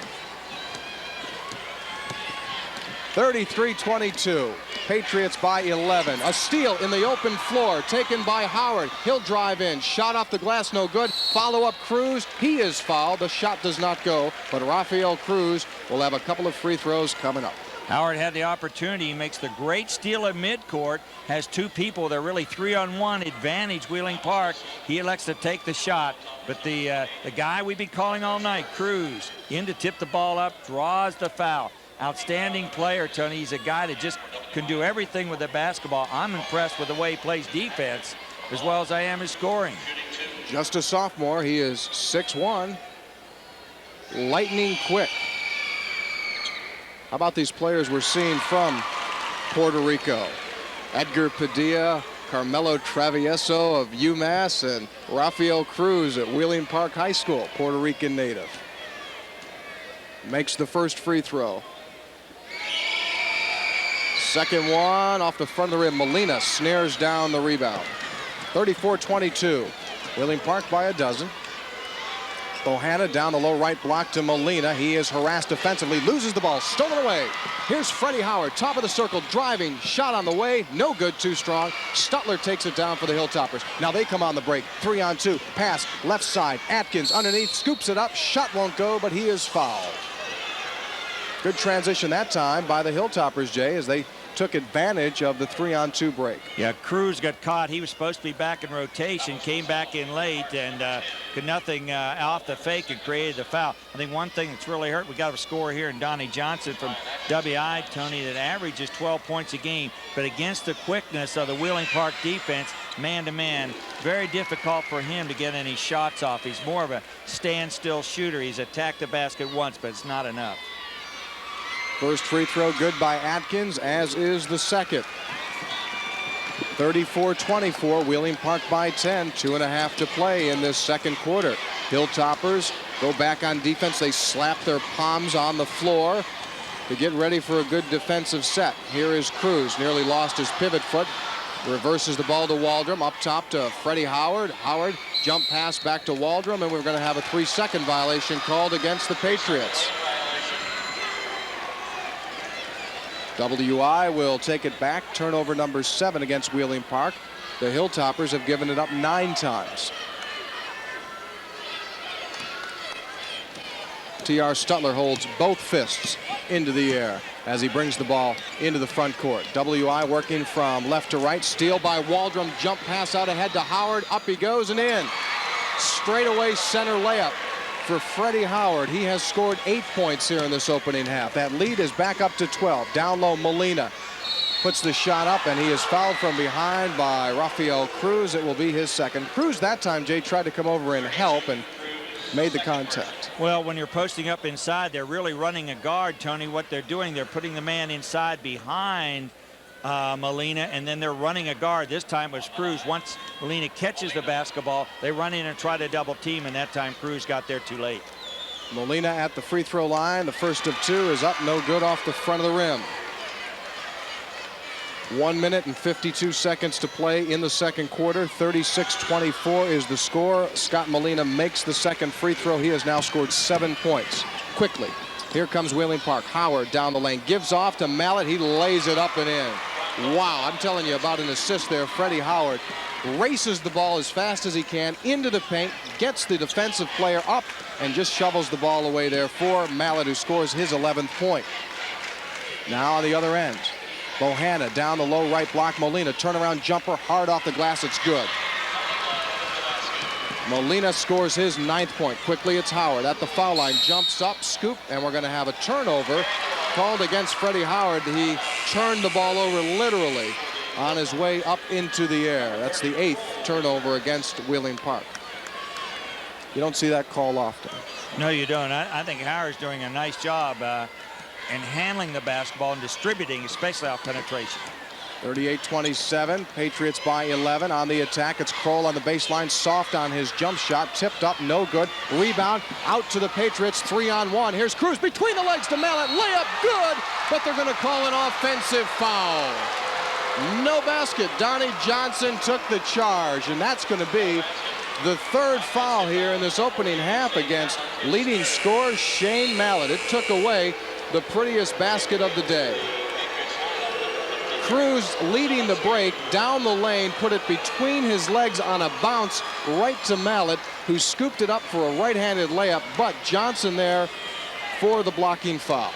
33-22. Patriots by 11. A steal in the open floor taken by Howard. He'll drive in. Shot off the glass, no good. Follow up Cruz. He is fouled. The shot does not go, but Rafael Cruz will have a couple of free throws coming up. Howard had the opportunity. He makes the great steal at midcourt. Has two people. They're really 3-on-1 advantage Wheeling Park. He elects to take the shot. But the guy we've been calling all night, Cruz, in to tip the ball up, draws the foul. Outstanding player, Tony. He's a guy that just can do everything with the basketball. I'm impressed with the way he plays defense as well as I am his scoring. Just a sophomore. He is 6'1". Lightning quick. How about these players we're seeing from Puerto Rico? Edgar Padilla, Carmelo Travieso of UMass, and Rafael Cruz at Wheeling Park High School, Puerto Rican native. Makes the first free throw. Second one off the front of the rim. Molina snares down the rebound. 34-22. Wheeling Park by a dozen. Bohanna down the low right block to Molina. He is harassed defensively, loses the ball, stolen away. Here's Freddie Howard, top of the circle, driving, shot on the way, no good, too strong. Stutler takes it down for the Hilltoppers. Now they come on the break, 3-on-2, pass, left side, Atkins underneath, scoops it up, shot won't go, but he is fouled. Good transition that time by the Hilltoppers, Jay, as they took advantage of the 3-on-2 break. Yeah, Cruz got caught. He was supposed to be back in rotation, came back in late, and could nothing off the fake and created the foul. I think one thing that's really hurt, we got a score here in Donnie Johnson from WI, Tony, that averages 12 points a game, but against the quickness of the Wheeling Park defense, man-to-man, very difficult for him to get any shots off. He's more of a standstill shooter. He's attacked the basket once, but it's not enough. First free throw good by Atkins, as is the second. 34-24, Wheeling Park by 10, 2.5 to play in this second quarter. Hilltoppers go back on defense. They slap their palms on the floor to get ready for a good defensive set. Here is Cruz, nearly lost his pivot foot. Reverses the ball to Waldrum, up top to Freddie Howard. Howard, jump pass back to Waldrum, and we're going to have a 3-second violation called against the Patriots. WI will take it back. Turnover number 7 against Wheeling Park. The Hilltoppers have given it up 9 times. T.R. Stutler holds both fists into the air as he brings the ball into the front court. WI working from left to right. Steal by Waldrum. Jump pass out ahead to Howard. Up he goes and in. Straightaway center layup for Freddie Howard. He has scored 8 points here in this opening half. That lead is back up to 12. Down low, Molina puts the shot up, and he is fouled from behind by Rafael Cruz. It will be his second. Cruz that time, Jay, tried to come over and help and made the contact. Well, when you're posting up inside, they're really running a guard, Tony. What they're doing, they're putting the man inside behind Molina, and then they're running a guard. This time it was Cruz. Once Molina catches the basketball, they run in and try to double team, and that time Cruz got there too late. Molina at the free throw line. The first of 2 is up, no good, off the front of the rim. 1 minute and 52 seconds to play in the second quarter. 36-24 is the score. Scott Molina makes the second free throw. He has now scored 7 points. Quickly, here comes Wheeling Park. Howard down the lane, gives off to Mallett. He lays it up and in. Wow, I'm telling you about an assist there. Freddie Howard races the ball as fast as he can into the paint, gets the defensive player up, and just shovels the ball away there for Mallett, who scores his 11th point. Now on the other end, Bohanna down the low right block. Molina, turnaround jumper, hard off the glass. It's good. Molina scores his 9th point. Quickly, it's Howard at the foul line. Jumps up, scoop, and we're going to have a turnover called against Freddie Howard. He turned the ball over literally on his way up into the air. That's the 8th turnover against Wheeling Park. You don't see that call often. No, you don't. I think Howard's doing a nice job in handling the basketball and distributing, especially off penetration. 38-27, Patriots by 11. On the attack, it's Kroll on the baseline, soft on his jump shot, tipped up, no good. Rebound, out to the Patriots, 3-on-1. Here's Cruz between the legs to Mallet, layup, good, but they're going to call an offensive foul. No basket. Donnie Johnson took the charge, and that's going to be the third foul here in this opening half against leading scorer Shane Mallet. It took away the prettiest basket of the day. Cruz leading the break down the lane, put it between his legs on a bounce right to Mallet, who scooped it up for a right-handed layup, but Johnson there for the blocking foul.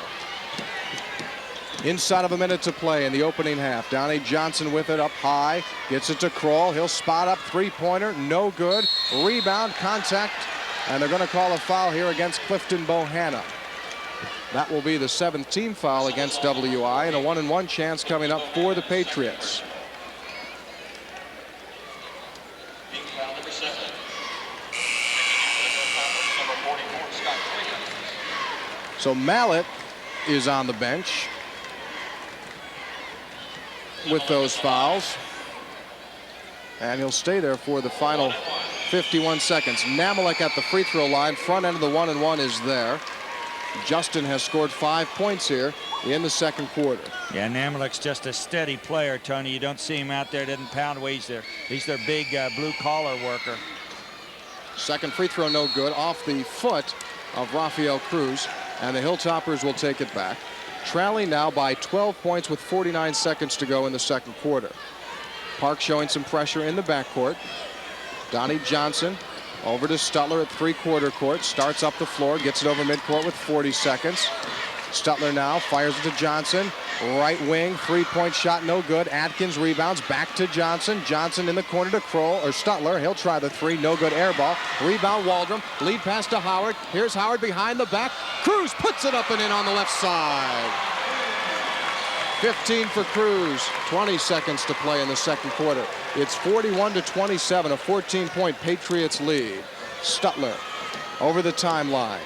Inside of a minute to play in the opening half. Donnie Johnson with it up high, gets it to Kroll. He'll spot up, three-pointer, no good. Rebound, contact, and they're going to call a foul here against Clifton Bohanna. That will be the 7th team foul against WI, and a 1-and-1 chance coming up for the Patriots. So Mallet is on the bench with those fouls, and he'll stay there for the final 51 seconds. Namalek at the free throw line. Front end of the 1-and-1 is there. Justin has scored 5 points here in the second quarter. Yeah, Namalek's just a steady player, Tony. You don't see him out there, doesn't pound away. He's their big blue-collar worker. Second free throw no good, off the foot of Rafael Cruz, and the Hilltoppers will take it back. Trailing now by 12 points with 49 seconds to go in the second quarter. Park showing some pressure in the backcourt. Donnie Johnson over to Stutler at three-quarter court, starts up the floor, gets it over midcourt with 40 seconds. Stutler now fires it to Johnson. Right wing, three-point shot, no good. Atkins rebounds, back to Johnson. Johnson in the corner to Kroll, or Stutler. He'll try the three, no good, air ball. Rebound, Waldrum. Lead pass to Howard. Here's Howard behind the back. Cruz puts it up and in on the left side. 15 for Cruz. 20 seconds to play in the second quarter. It's 41-27, a 14-point Patriots lead. Stutler over the timeline.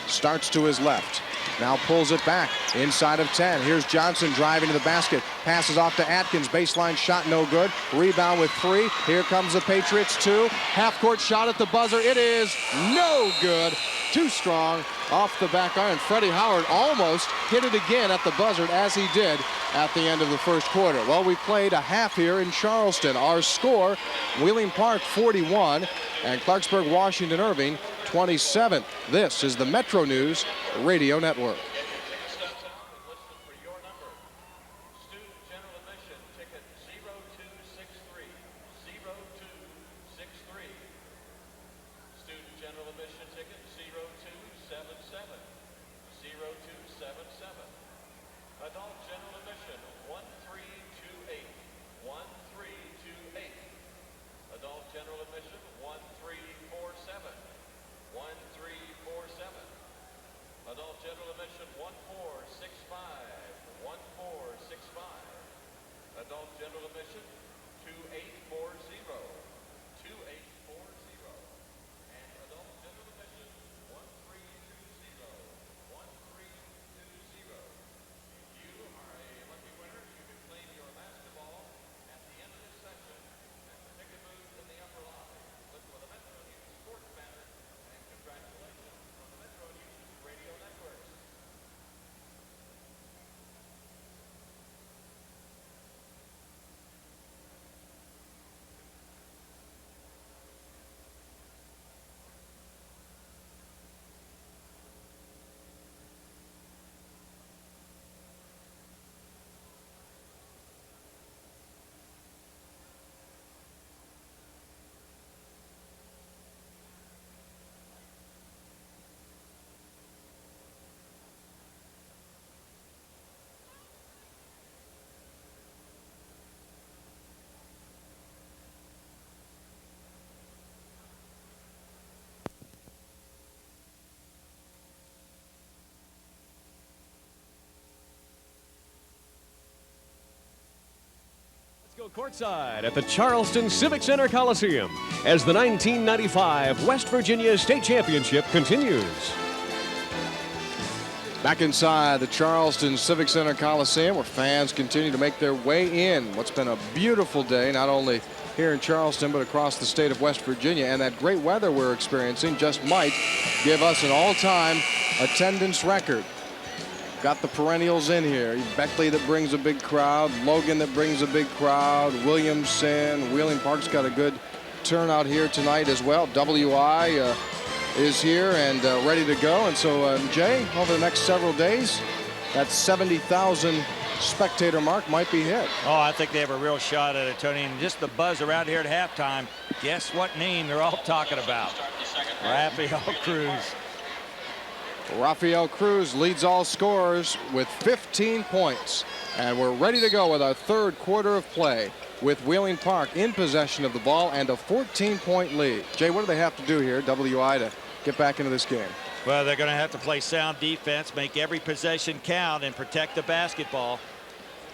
Starts to his left. Now pulls it back inside of 10. Here's Johnson driving to the basket. Passes off to Atkins. Baseline shot no good. Rebound with 3. Here comes the Patriots 2. Half-court shot at the buzzer. It is no good. Too strong off the back iron. Freddie Howard almost hit it again at the buzzer, as he did at the end of the first quarter. Well, we played a half here in Charleston. Our score, Wheeling Park 41 and Clarksburg, Washington, Irving 27. This is the Metro News Radio Network. Go courtside at the Charleston Civic Center Coliseum as the 1995 West Virginia State Championship continues. Back inside the Charleston Civic Center Coliseum, where fans continue to make their way in. What's been a beautiful day, not only here in Charleston, but across the state of West Virginia. And that great weather we're experiencing just might give us an all-time attendance record. Got the perennials in here. Beckley that brings a big crowd. Logan that brings a big crowd. Williamson. Wheeling Park's got a good turnout here tonight as well. WI is here and ready to go. And so, Jay, over the next several days, that 70,000 spectator mark might be hit. Oh, I think they have a real shot at it, Tony. And just the buzz around here at halftime, guess what name they're all talking about? Rafael Cruz. Rafael Cruz leads all scorers with 15 points. And we're ready to go with our third quarter of play, with Wheeling Park in possession of the ball and a 14-point lead. Jay, what do they have to do here, WI, to get back into this game? Well, they're going to have to play sound defense, make every possession count, and protect the basketball.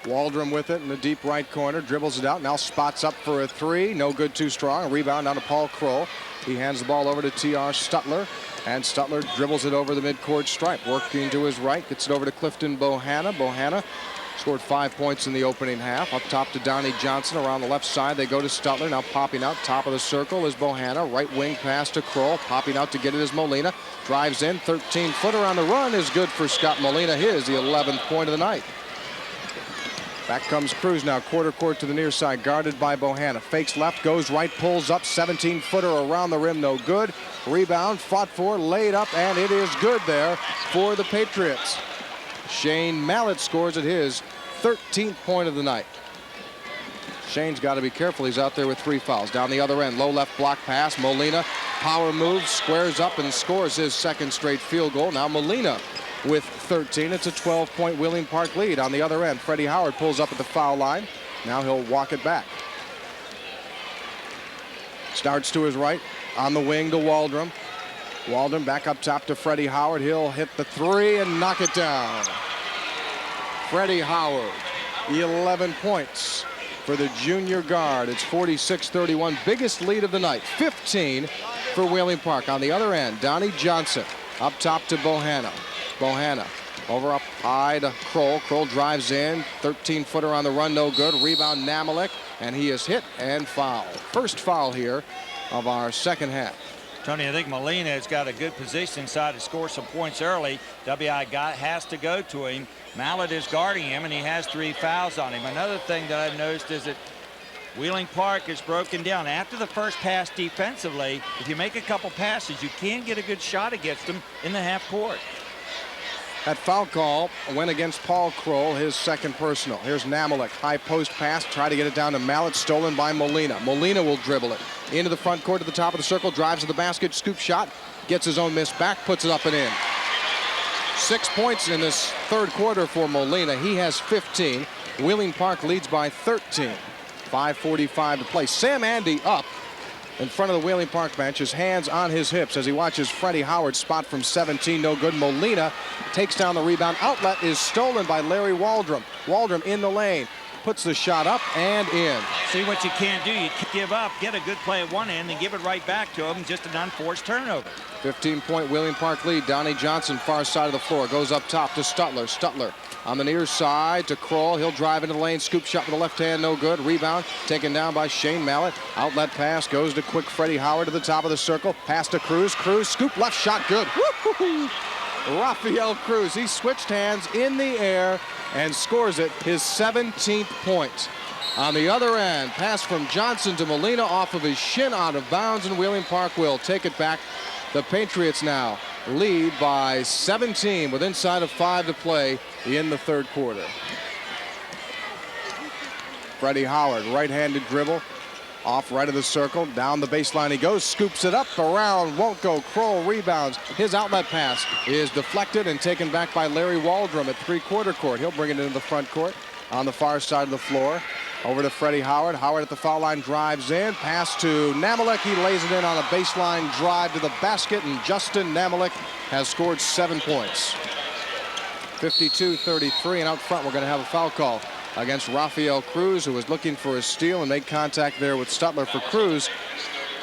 Waldron with it in the deep right corner, dribbles it out, now spots up for a three. No good, too strong. A rebound down to Paul Kroll. He hands the ball over to T.R. Stutler, and Stutler dribbles it over the midcourt stripe, working to his right, gets it over to Clifton Bohanna. Bohanna scored 5 points in the opening half. Up top to Donnie Johnson. Around the left side, they go to Stutler. Now popping out, top of the circle is Bohanna. Right wing pass to Kroll. Popping out to get it is Molina. Drives in, 13-footer on the run is good for Scott Molina. His, the 11th point of the night. Back comes Cruz now, quarter court to the near side, guarded by Bohanna. Fakes left, goes right, pulls up, 17-footer around the rim, no good. Rebound, fought for, laid up, and it is good there for the Patriots. Shane Mallett scores at his 13th point of the night. Shane's got to be careful. He's out there with 3 fouls. Down the other end, low left block pass. Molina, power move, squares up and scores his second straight field goal. Now Molina with 13. It's a 12-point Wheeling Park lead. On the other end, Freddie Howard pulls up at the foul line. Now he'll walk it back. Starts to his right, on the wing to Waldron. Waldron back up top to Freddie Howard. He'll hit the three and knock it down. Freddie Howard, 11 points for the junior guard. It's 46-31, biggest lead of the night. 15 for Wheeling Park. On the other end, Donnie Johnson up top to Bohanna. Bohanna over up high to Kroll. Kroll drives in, 13-footer on the run, no good. Rebound Namalik, and he is hit and fouled. First foul here of our second half. Tony, I think Molina has got a good position inside to score some points early. WI has to go to him. Mallett is guarding him, and he has 3 fouls on him. Another thing that I've noticed is that Wheeling Park is broken down. After the first pass defensively, if you make a couple passes, you can get a good shot against them in the half court. That foul call went against Paul Kroll, his second personal. Here's Namalik, high post pass, try to get it down to Mallett, stolen by Molina. Molina will dribble it into the front court to the top of the circle, drives to the basket, scoop shot, gets his own miss back, puts it up and in. 6 points in this third quarter for Molina. He has 15. Wheeling Park leads by 13. 5:45 to play. Sam Andy up in front of the Wheeling Park bench, his hands on his hips as he watches Freddie Howard spot from 17, no good. Molina takes down the rebound. Outlet is stolen by Larry Waldron. Waldron in the lane, puts the shot up and in. See what you can't do. You give up, get a good play at one end, and give it right back to him. Just an unforced turnover. 15-point Wheeling Park lead. Donnie Johnson, far side of the floor, goes up top to Stutler. Stutler on the near side to Kroll. He'll drive into the lane, scoop shot with the left hand, no good. Rebound taken down by Shane Mallett. Outlet pass goes to quick Freddie Howard to the top of the circle. Pass to Cruz. Cruz, scoop left shot, good. Woo-hoo-hoo. Rafael Cruz, he switched hands in the air and scores it, his 17th point. On the other end, pass from Johnson to Molina off of his shin, out of bounds, and Wheeling Park will take it back. The Patriots now lead by 17 with inside of 5 to play in the third quarter. Freddie Howard, right-handed dribble, off right of the circle, down the baseline he goes, scoops it up, around, won't go. Kroll rebounds. His outlet pass is deflected and taken back by Larry Waldron at three-quarter court. He'll bring it into the front court on the far side of the floor. Over to Freddie Howard. Howard at the foul line, drives in. Pass to Namalik. He lays it in on a baseline drive to the basket, and Justin Namalik has scored 7 points. 52-33, and out front we're going to have a foul call against Rafael Cruz, who was looking for a steal and made contact there with Stutler for Cruz.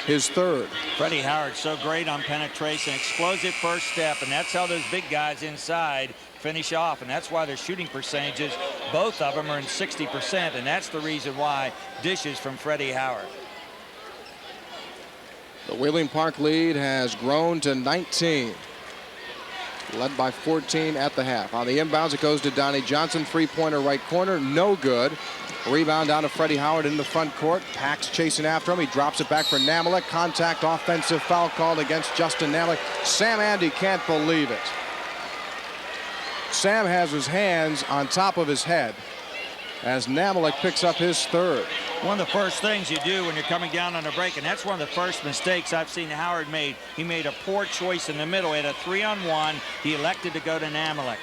his third. Freddie Howard so great on penetration, explosive first step, and that's how those big guys inside finish off, and that's why their shooting percentages, both of them are in 60%, and that's the reason why dishes from Freddie Howard. The Wheeling Park lead has grown to 19. Led by 14 at the half. On the inbounds, it goes to Donnie Johnson. Three-pointer right corner, no good. Rebound down to Freddie Howard in the front court. Pax chasing after him. He drops it back for Namalik. Contact, offensive foul called against Justin Namalik. Sam Andy can't believe it. Sam has his hands on top of his head as Namalik picks up his third. One of the first things you do when you're coming down on a break, and that's one of the first mistakes I've seen Howard made. He made a poor choice in the middle. He had a 3-on-1. He elected to go to Namalik.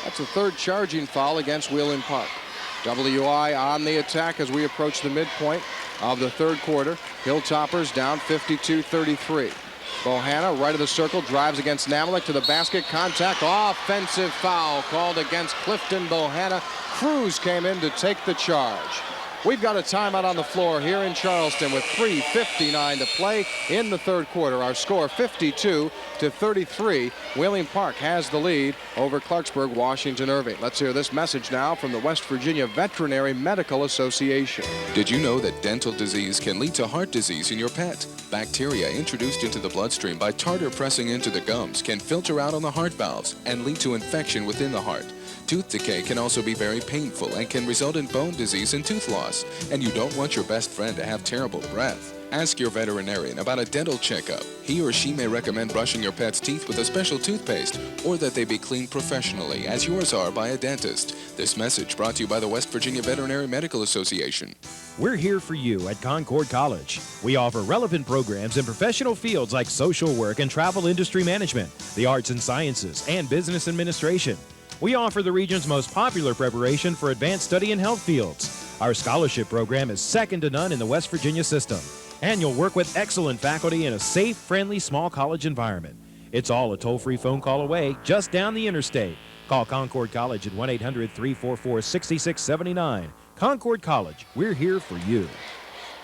That's the third charging foul against Wheeling Park. WI on the attack as we approach the midpoint of the third quarter. Hilltoppers down 52-33. Bohanna, right of the circle, drives against Namalik to the basket. Contact, offensive foul called against Clifton Bohanna. Cruz came in to take the charge. We've got a timeout on the floor here in Charleston with 3:59 to play in the third quarter. Our score 52-33. Wheeling Park has the lead over Clarksburg, Washington, Irving. Let's hear this message now from the West Virginia Veterinary Medical Association. Did you know that dental disease can lead to heart disease in your pet? Bacteria introduced into the bloodstream by tartar pressing into the gums can filter out on the heart valves and lead to infection within the heart. Tooth decay can also be very painful and can result in bone disease and tooth loss. And you don't want your best friend to have terrible breath. Ask your veterinarian about a dental checkup. He or she may recommend brushing your pet's teeth with a special toothpaste or that they be cleaned professionally, as yours are by a dentist. This message brought to you by the West Virginia Veterinary Medical Association. We're here for you at Concord College. We offer relevant programs in professional fields like social work and travel industry management, the arts and sciences, and business administration. We offer the region's most popular preparation for advanced study in health fields. Our scholarship program is second to none in the West Virginia system. And you'll work with excellent faculty in a safe, friendly, small college environment. It's all a toll-free phone call away, just down the interstate. Call Concord College at 1-800-344-6679. Concord College, we're here for you.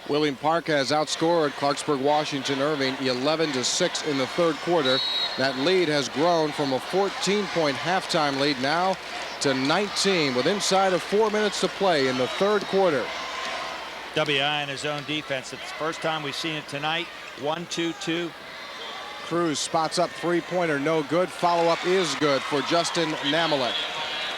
Wheeling Park has outscored Clarksburg, Washington, Irving 11-6 in the third quarter. That lead has grown from a 14-point halftime lead now to 19 with inside of 4 minutes to play in the third quarter. WI in his own defense. It's the first time we've seen it tonight. 1-2-2. Cruz spots up three-pointer, no good. Follow-up is good for Justin Namalik.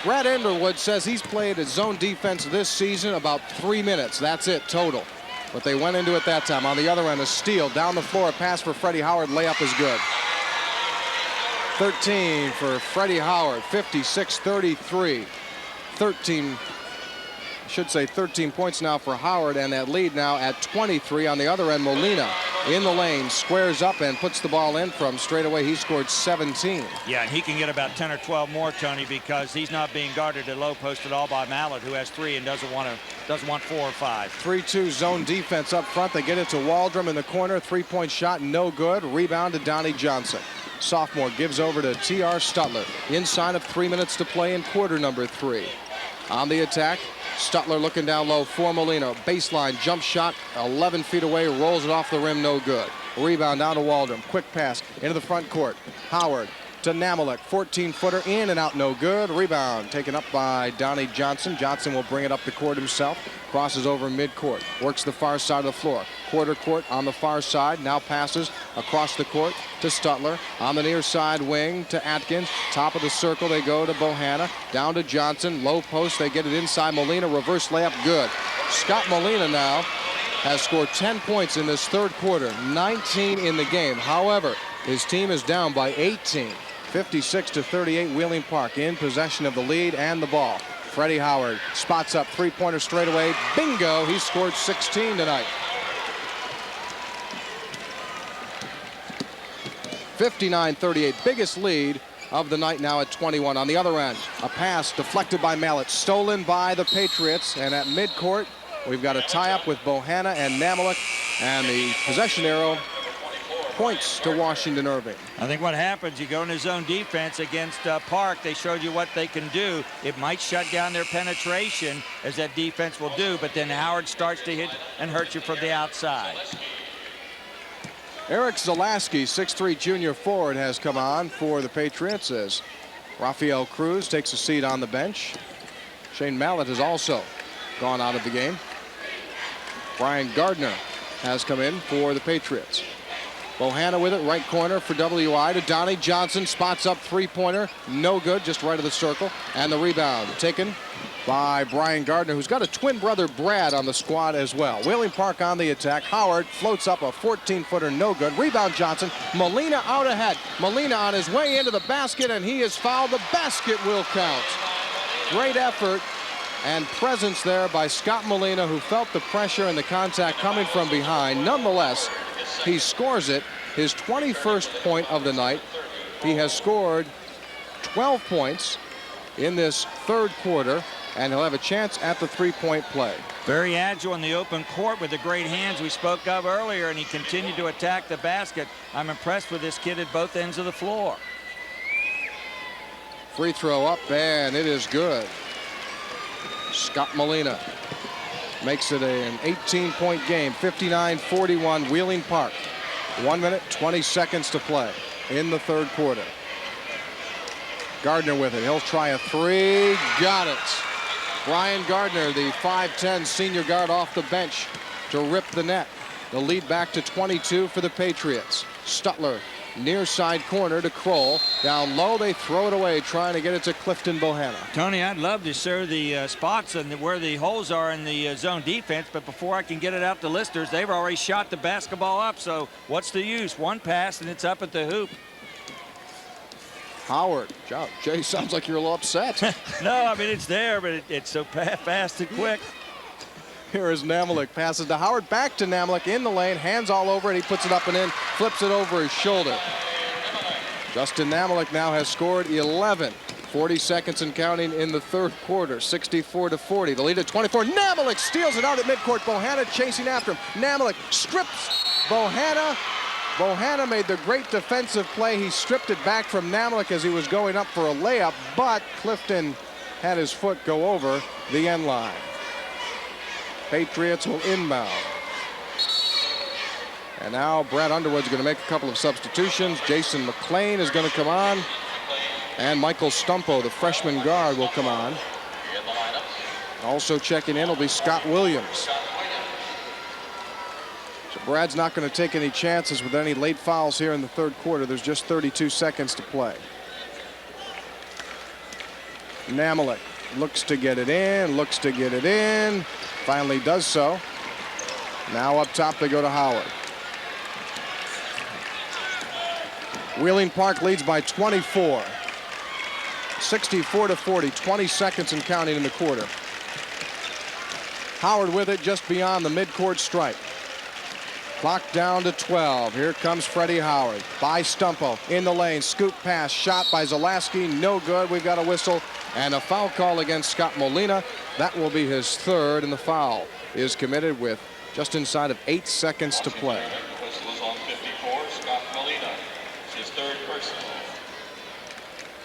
Brad Underwood says he's played his zone defense this season about 3 minutes. That's it total. But they went into it that time. On the other end, a steal. Down the floor, a pass for Freddie Howard. Layup is good. 13 for Freddie Howard, 56-33. 13 points now for Howard, and that lead now at 23. On the other end, Molina in the lane, squares up and puts the ball in from straight away. He scored 17. Yeah, and he can get about 10 or 12 more, Tony, because he's not being guarded at low post at all by Mallett, who has 3 and doesn't want 4 or 5. 3-2 zone defense up front. They get it to Waldron in the corner. Three-point shot, no good. Rebound to Donnie Johnson. Sophomore gives over to T.R. Stutler. Inside of 3 minutes to play in quarter number 3. On the attack, Stutler looking down low for Molina. Baseline jump shot 11 feet away, rolls it off the rim, no good. Rebound down to Waldron. Quick pass into the front court. Howard to Namalik. 14-footer in and out, no good. Rebound taken up by Donnie Johnson. Johnson will bring it up the court himself. Crosses over midcourt. Works the far side of the floor. Quarter court on the far side. Now passes across the court to Stutler. On the near side wing to Atkins. Top of the circle they go to Bohanna. Down to Johnson. Low post. They get it inside. Molina. Reverse layup. Good. Scott Molina now has scored 10 points in this third quarter. 19 in the game. However, his team is down by 18. 56-38. Wheeling Park in possession of the lead and the ball. Freddie Howard spots up three-pointer straight away. Bingo! He scored 16 tonight. 59-38. Biggest lead of the night now at 21. On the other end, a pass deflected by Mallett, stolen by the Patriots, and at midcourt we've got a tie-up with Bohanna and Namalik, and the possession arrow points to Washington Irving. I think what happens, you go in his zone defense against Park. They showed you what they can do. It might shut down their penetration, as that defense will do, but then Howard starts to hit and hurt you from the outside. Eric Zalaski, 6'3" junior forward, has come on for the Patriots as Rafael Cruz takes a seat on the bench. Shane Mallett has also gone out of the game. Brian Gardner has come in for the Patriots. Bohanna with it, right corner for WI to Donnie Johnson. Spots up three-pointer, no good, just right of the circle. And the rebound taken by Brian Gardner, who's got a twin brother Brad on the squad as well. Wheeling Park on the attack. Howard floats up a 14-footer, no good. Rebound Johnson. Molina out ahead. Molina on his way into the basket, and he is fouled. The basket will count. Great effort and presence there by Scott Molina, who felt the pressure and the contact coming from behind. Nonetheless, he scores it, his 21st point of the night. He has scored 12 points in this third quarter, and he'll have a chance at the three-point play. Very agile in the open court with the great hands we spoke of earlier, and he continued to attack the basket. I'm impressed with this kid at both ends of the floor. Free throw up, and it is good. Scott Molina makes it an 18-point game, 59-41, Wheeling Park. 1 minute, 20 seconds to play in the third quarter. Gardner with it. He'll try a three. Got it. Brian Gardner, the 5'10" senior guard off the bench to rip the net. The lead back to 22 for the Patriots. Stutler, near side corner to Kroll. Down low, they throw it away, trying to get it to Clifton Bohanna. Tony, I'd love to show the spots and where the holes are in the zone defense, but before I can get it out to listeners, they've already shot the basketball up, so what's the use? One pass and it's up at the hoop. Howard. Jay, sounds like you're a little upset. No, I mean, it's there, but it's so fast and quick. Here is Namalik, passes to Howard, back to Namalik in the lane, hands all over it, he puts it up and in, flips it over his shoulder. Justin Namalik now has scored 11. 40 seconds and counting in the third quarter, 64-40. The lead at 24. Namalik steals it out at midcourt. Bohanna chasing after him. Namalik strips Bohanna. Bohanna made the great defensive play. He stripped it back from Namalik as he was going up for a layup, but Clifton had his foot go over the end line. Patriots will inbound. And now Brad Underwood's going to make a couple of substitutions. Jason McClain is going to come on. And Michael Stumpo, the freshman guard, will come on. Also checking in will be Scott Williams. So Brad's not going to take any chances with any late fouls here in the third quarter. There's just 32 seconds to play. Namalik looks to get it in, finally does so. Now up top they go to Howard. Wheeling Park leads by 24. 64-40, 20 seconds and counting in the quarter. Howard with it just beyond the midcourt stripe. Clock down to 12. Here comes Freddie Howard by Stumpo in the lane. Scoop pass, shot by Zalaski, no good. We've got a whistle and a foul call against Scott Molina. That will be his third, and the foul is committed with just inside of 8 seconds to play. Whistle is on 54, Scott Molina. It's his third personal.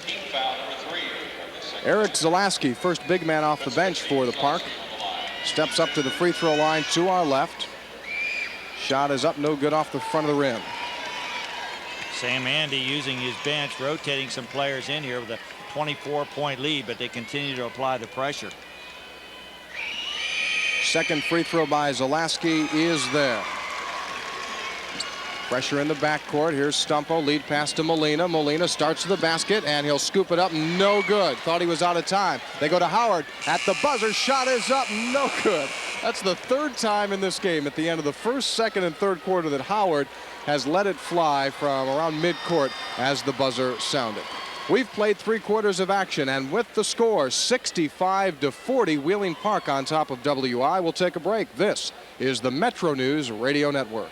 Team foul number 3. Eric Zalaski, first big man off the bench for the Park. Steps up to the free throw line to our left. Shot is up, no good off the front of the rim. Sam Andy using his bench, rotating some players in here with a 24-point lead, but they continue to apply the pressure. Second free throw by Zalaski is there. Pressure in the backcourt. Here's Stumpo, lead pass to Molina. Molina starts to the basket, and he'll scoop it up, no good. Thought he was out of time. They go to Howard at the buzzer. Shot is up, no good. That's the third time in this game at the end of the first, second, and third quarter that Howard has let it fly from around midcourt as the buzzer sounded. We've played 3 quarters of action, and with the score 65-40, Wheeling Park on top of WI. We'll take a break. This is the Metro News Radio Network.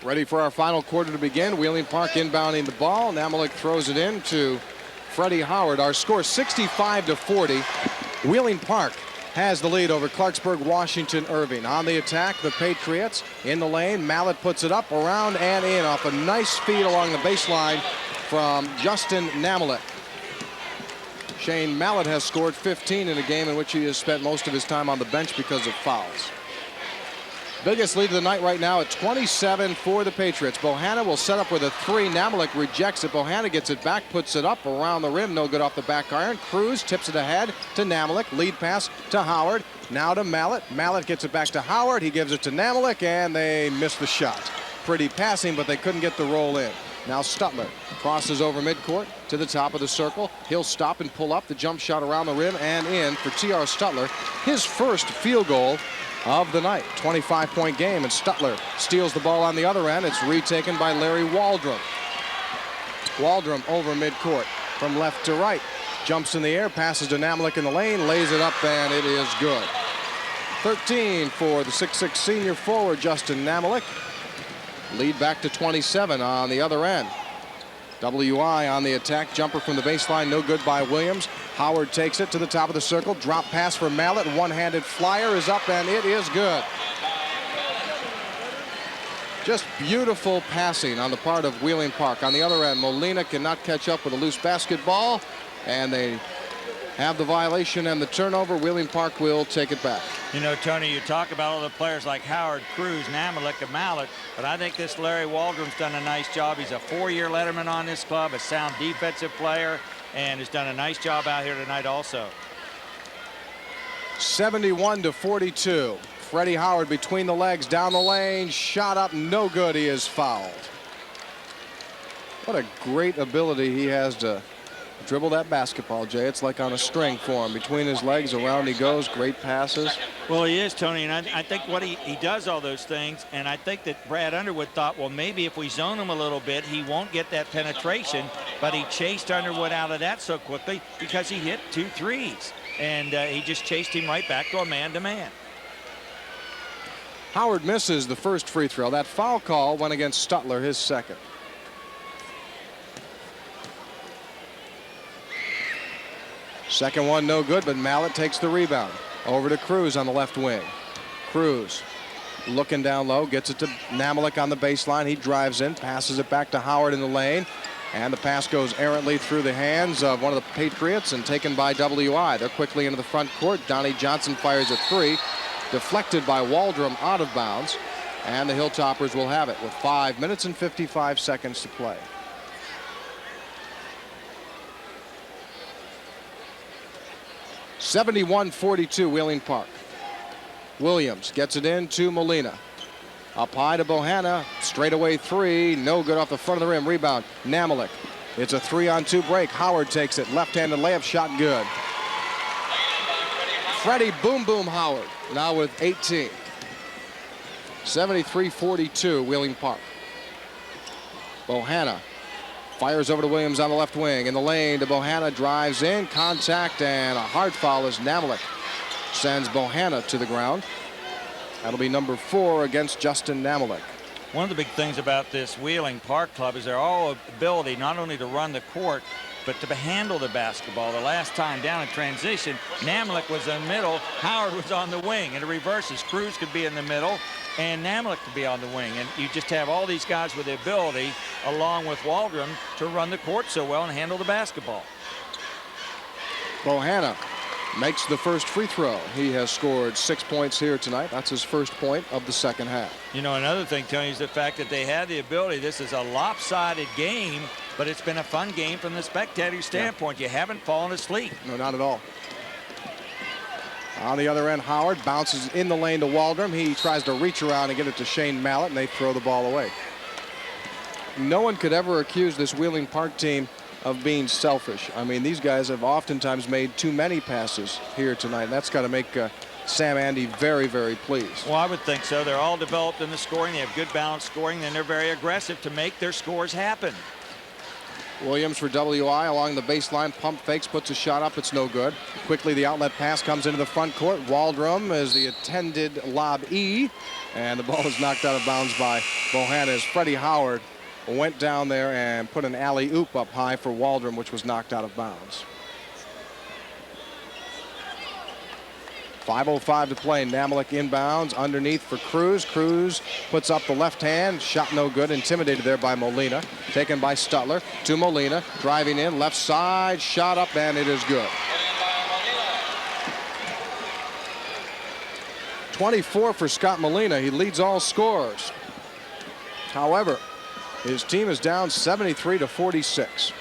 Ready for our final quarter to begin. Wheeling Park inbounding the ball. Namalik throws it in to Freddie Howard. Our score 65-40. Wheeling Park has the lead over Clarksburg, Washington, Irving. On the attack, the Patriots in the lane. Mallet puts it up, around, and in off a nice feed along the baseline from Justin Namalik. Shane Mallet has scored 15 in a game in which he has spent most of his time on the bench because of fouls. Biggest lead of the night right now at 27 for the Patriots. Bohanna will set up with a three. Namalik rejects it. Bohanna gets it back, puts it up around the rim. No good off the back iron. Cruz tips it ahead to Namalik. Lead pass to Howard. Now to Mallet. Mallet gets it back to Howard. He gives it to Namalik, and they miss the shot. Pretty passing, but they couldn't get the roll in. Now Stutler crosses over midcourt to the top of the circle. He'll stop and pull up the jump shot around the rim and in for T.R. Stutler. His first field goal of the night. 25-point game, and Stutler steals the ball on the other end. It's retaken by Larry Waldrum. Waldrum over midcourt from left to right. Jumps in the air, passes to Namalik in the lane, lays it up, and it is good. 13 for the 6'6" senior forward, Justin Namalik. Lead back to 27 on the other end. WI on the attack. Jumper from the baseline, no good by Williams. Howard takes it to the top of the circle. Drop pass for Mallet. One-handed flyer is up, and it is good. Just beautiful passing on the part of Wheeling Park. On the other end, Molina cannot catch up with a loose basketball, and they have the violation and the turnover. Wheeling Park will take it back. You know, Tony, you talk about all the players like Howard, Cruz, Namalik, and Mallet, but I think this Larry Waldrom's done a nice job. He's a four-year letterman on this club, a sound defensive player, and has done a nice job out here tonight also. 71-42. Freddie Howard between the legs, down the lane, shot up, no good. He is fouled. What a great ability he has to dribble that basketball, Jay. It's like on a string for him. Between his legs, around he goes. Great passes. Well, he is, Tony, and I think what he does all those things, and I think that Brad Underwood thought, well, maybe if we zone him a little bit, he won't get that penetration, but he chased Underwood out of that so quickly because he hit 2 threes, and he just chased him right back to a man-to-man. Howard misses the first free throw. That foul call went against Stutler, his second. Second one no good, but Mallet takes the rebound. Over to Cruz on the left wing. Cruz looking down low, gets it to Namalik on the baseline. He drives in, passes it back to Howard in the lane, and the pass goes errantly through the hands of one of the Patriots and taken by WI. They're quickly into the front court. Donnie Johnson fires a three, deflected by Waldrum out of bounds, and the Hilltoppers will have it with 5 minutes and 55 seconds to play. (71-42) Wheeling Park. Williams gets it in to Molina. Up high to Bohanna. Straightaway three. No good off the front of the rim. Rebound. Namalik. It's a 3-on-2 break. Howard takes it. Left-handed layup shot good. Freddie Boom Boom Howard now with 18. 73-42 Wheeling Park. Bohanna fires over to Williams on the left wing. In the lane to Bohanna, drives in, contact, and a hard foul as Namalik sends Bohanna to the ground. That'll be number 4 against Justin Namalik. One of the big things about this Wheeling Park club is their all ability not only to run the court, but to handle the basketball. The last time down in transition, Namalik was in the middle, Howard was on the wing, and it reverses. Cruz could be in the middle, and Namalik could be on the wing. And you just have all these guys with the ability, along with Waldrum, to run the court so well and handle the basketball. Bohanna makes the first free throw. He has scored 6 points here tonight. That's his first point of the second half. You know, another thing, Tony, is the fact that they had the ability. This is a lopsided game, but it's been a fun game from the spectator standpoint. You haven't fallen asleep. No, not at all. On the other end, Howard bounces in the lane to Waldrum. He tries to reach around and get it to Shane Mallet, and they throw the ball away. No one could ever accuse this Wheeling Park team of being selfish. I mean, these guys have oftentimes made too many passes here tonight. That's got to make Sam Andy very, very pleased. Well, I would think so. They're all developed in the scoring. They have good balanced scoring, and they're very aggressive to make their scores happen. Williams for WI along the baseline, pump fakes, puts a shot up, it's no good. Quickly the outlet pass comes into the front court. Waldrum is the intended lob E, and the ball is knocked out of bounds by Bohanna as Freddie Howard went down there and put an alley-oop up high for Waldrum, which was knocked out of bounds. 5:05 to play. Namalik inbounds underneath for Cruz. Cruz puts up the left hand. Shot no good. Intimidated there by Molina. Taken by Stutler to Molina. Driving in left side. Shot up and it is good. 24 for Scott Molina. He leads all scorers. However, his team is down 73-46.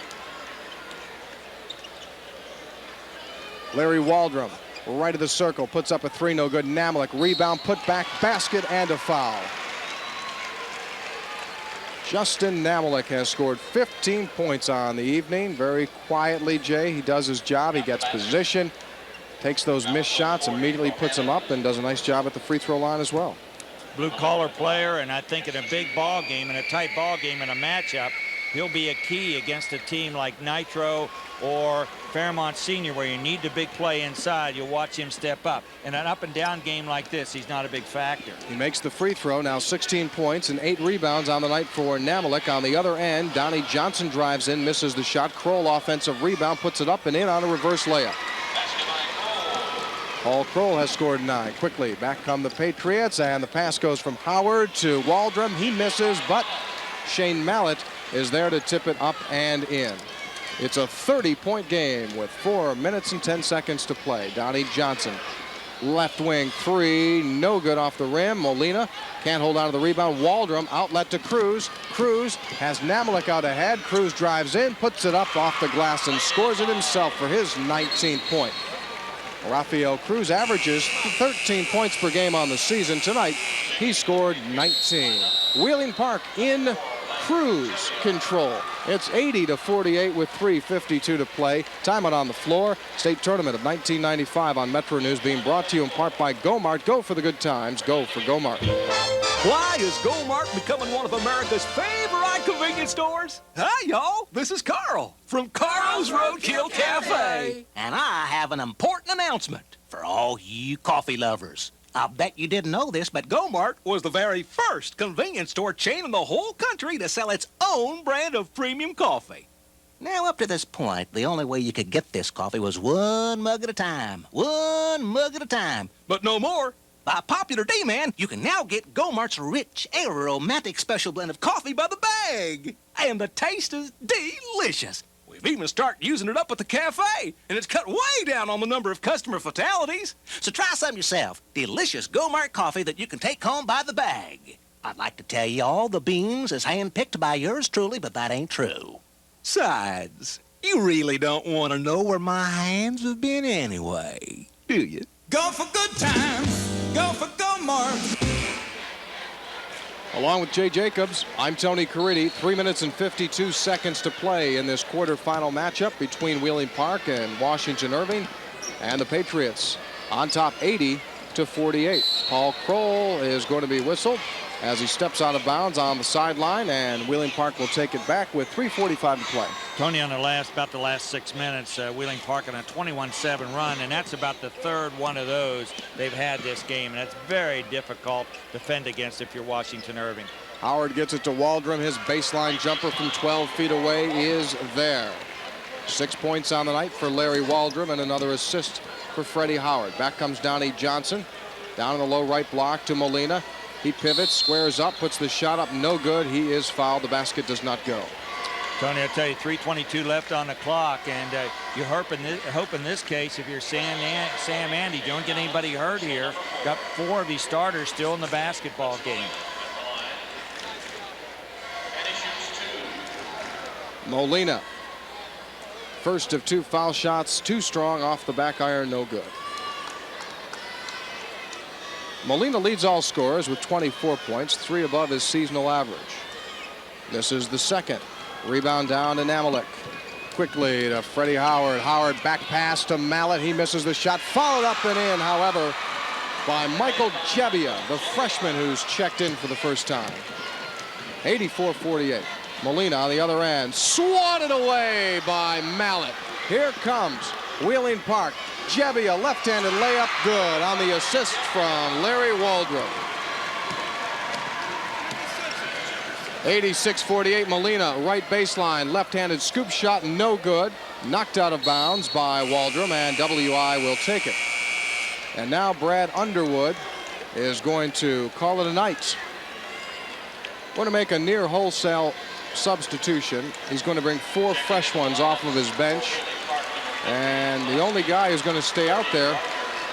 Larry Waldrum. Right of the circle, puts up a three, no good. Namalik, rebound, put back, basket, and a foul. Justin Namalik has scored 15 points on the evening. Very quietly, Jay, he does his job. He gets position, takes those missed shots, immediately puts them up, and does a nice job at the free throw line as well. Blue-collar player, and I think in a big ball game, in a tight ball game, in a matchup, he'll be a key against a team like Nitro or Fairmont Senior, where you need the big play inside. You'll watch him step up. In an up and down game like this, he's not a big factor. He makes the free throw, now 16 points and 8 rebounds on the night for Namalik. On the other end, Donnie Johnson drives in, misses the shot. Kroll offensive rebound, puts it up and in on a reverse layup. Paul Kroll has scored 9. Quickly, back come the Patriots, and the pass goes from Howard to Waldrum. He misses, but Shane Mallett is there to tip it up and in. It's a 30-point game with 4 minutes and 10 seconds to play. Donnie Johnson, left wing three, no good off the rim. Molina can't hold on to the rebound. Waldrum, outlet to Cruz. Cruz has Namalik out ahead. Cruz drives in, puts it up off the glass, and scores it himself for his 19th point. Rafael Cruz averages 13 points per game on the season. Tonight, he scored 19. Wheeling Park in Cruz control. It's 80-48 with 3:52 to play. Timeout on the floor. State Tournament of 1995 on Metro News, being brought to you in part by Go-Mart. Go for the good times. Go for Go-Mart. Why is Go-Mart becoming one of America's favorite convenience stores? Hi, y'all. This is Carl from Carl's Roadkill Cafe. And I have an important announcement for all you coffee lovers. I bet you didn't know this, but Go-Mart was the very first convenience store chain in the whole country to sell its own brand of premium coffee. now up to this point, the only way you could get this coffee was one mug at a time. One mug at a time. But no more. By popular demand, you can now get Go-Mart's rich, aromatic special blend of coffee by the bag. And the taste is delicious. We've even started using it up at the cafe, and it's cut way down on the number of customer fatalities. So try some yourself. Delicious Go-Mart coffee that you can take home by the bag. I'd like to tell you all the beans is hand-picked by yours truly, but that ain't true. Sides, you really don't want to know where my hands have been anyway, do you? Go for good times. Go for Go-Mart. Along with Jay Jacobs, I'm Tony Caridi. 3 minutes and 52 seconds to play in this quarterfinal matchup between Wheeling Park and Washington Irving, and the Patriots on top 80-48. Paul Kroll is going to be whistled as he steps out of bounds on the sideline, and Wheeling Park will take it back with 3:45 to play. Tony, on about the last 6 minutes, Wheeling Park on a 21-7 run, and that's about the third one of those they've had this game, and that's very difficult to defend against if you're Washington Irving. Howard gets it to Waldrum. His baseline jumper from 12 feet away is there. 6 points on the night for Larry Waldrum and another assist for Freddie Howard. Back comes Donnie Johnson. Down in the low right block to Molina. He pivots, squares up, puts the shot up, no good. He is fouled. The basket does not go. Tony, I'll tell you, 3:22 left on the clock, and you hope in this case, if you're Sam Andy, you don't get anybody hurt here. Got 4 of his starters still in the basketball game. Molina, first of 2 foul shots, too strong off the back iron, no good. Molina leads all scorers with 24 points, 3 above his seasonal average. This is the second. Rebound down to Namalik. Quickly to Freddie Howard. Howard back pass to Mallett. He misses the shot. Followed up and in, however, by Michael Jebbia, the freshman who's checked in for the first time. 84-48. Molina on the other end. Swatted away by Mallet. Here comes Wheeling Park. Jebbia, left-handed layup, good on the assist from Larry Waldrop. 86-48, Molina, right baseline, left-handed scoop shot, no good. Knocked out of bounds by Waldrop, and WI will take it. And now Brad Underwood is going to call it a night. Going to make a near wholesale substitution. He's going to bring 4 fresh ones off of his bench. And the only guy who's going to stay out there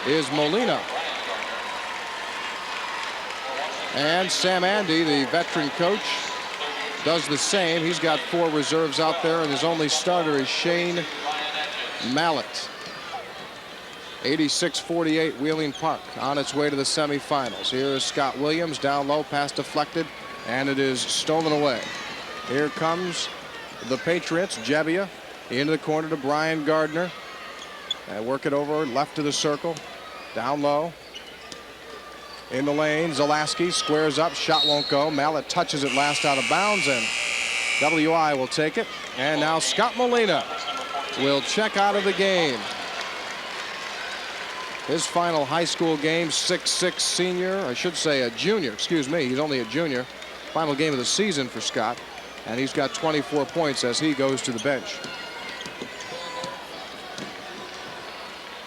is Molina. And Sam Andy, the veteran coach, does the same. He's got 4 reserves out there, and his only starter is Shane Mallet. 86-48, Wheeling Park on its way to the semifinals. Here is Scott Williams, down low, pass deflected, and it is stolen away. Here comes the Patriots. Jebbia into the corner to Brian Gardner. And work it over left to the circle. Down low. In the lane, Zalaski squares up, shot won't go. Mallet touches it last out of bounds, and WI will take it. And now Scott Molina will check out of the game. His final high school game, 6'6" senior, I should say a junior, excuse me, he's only a junior. Final game of the season for Scott, and he's got 24 points as he goes to the bench.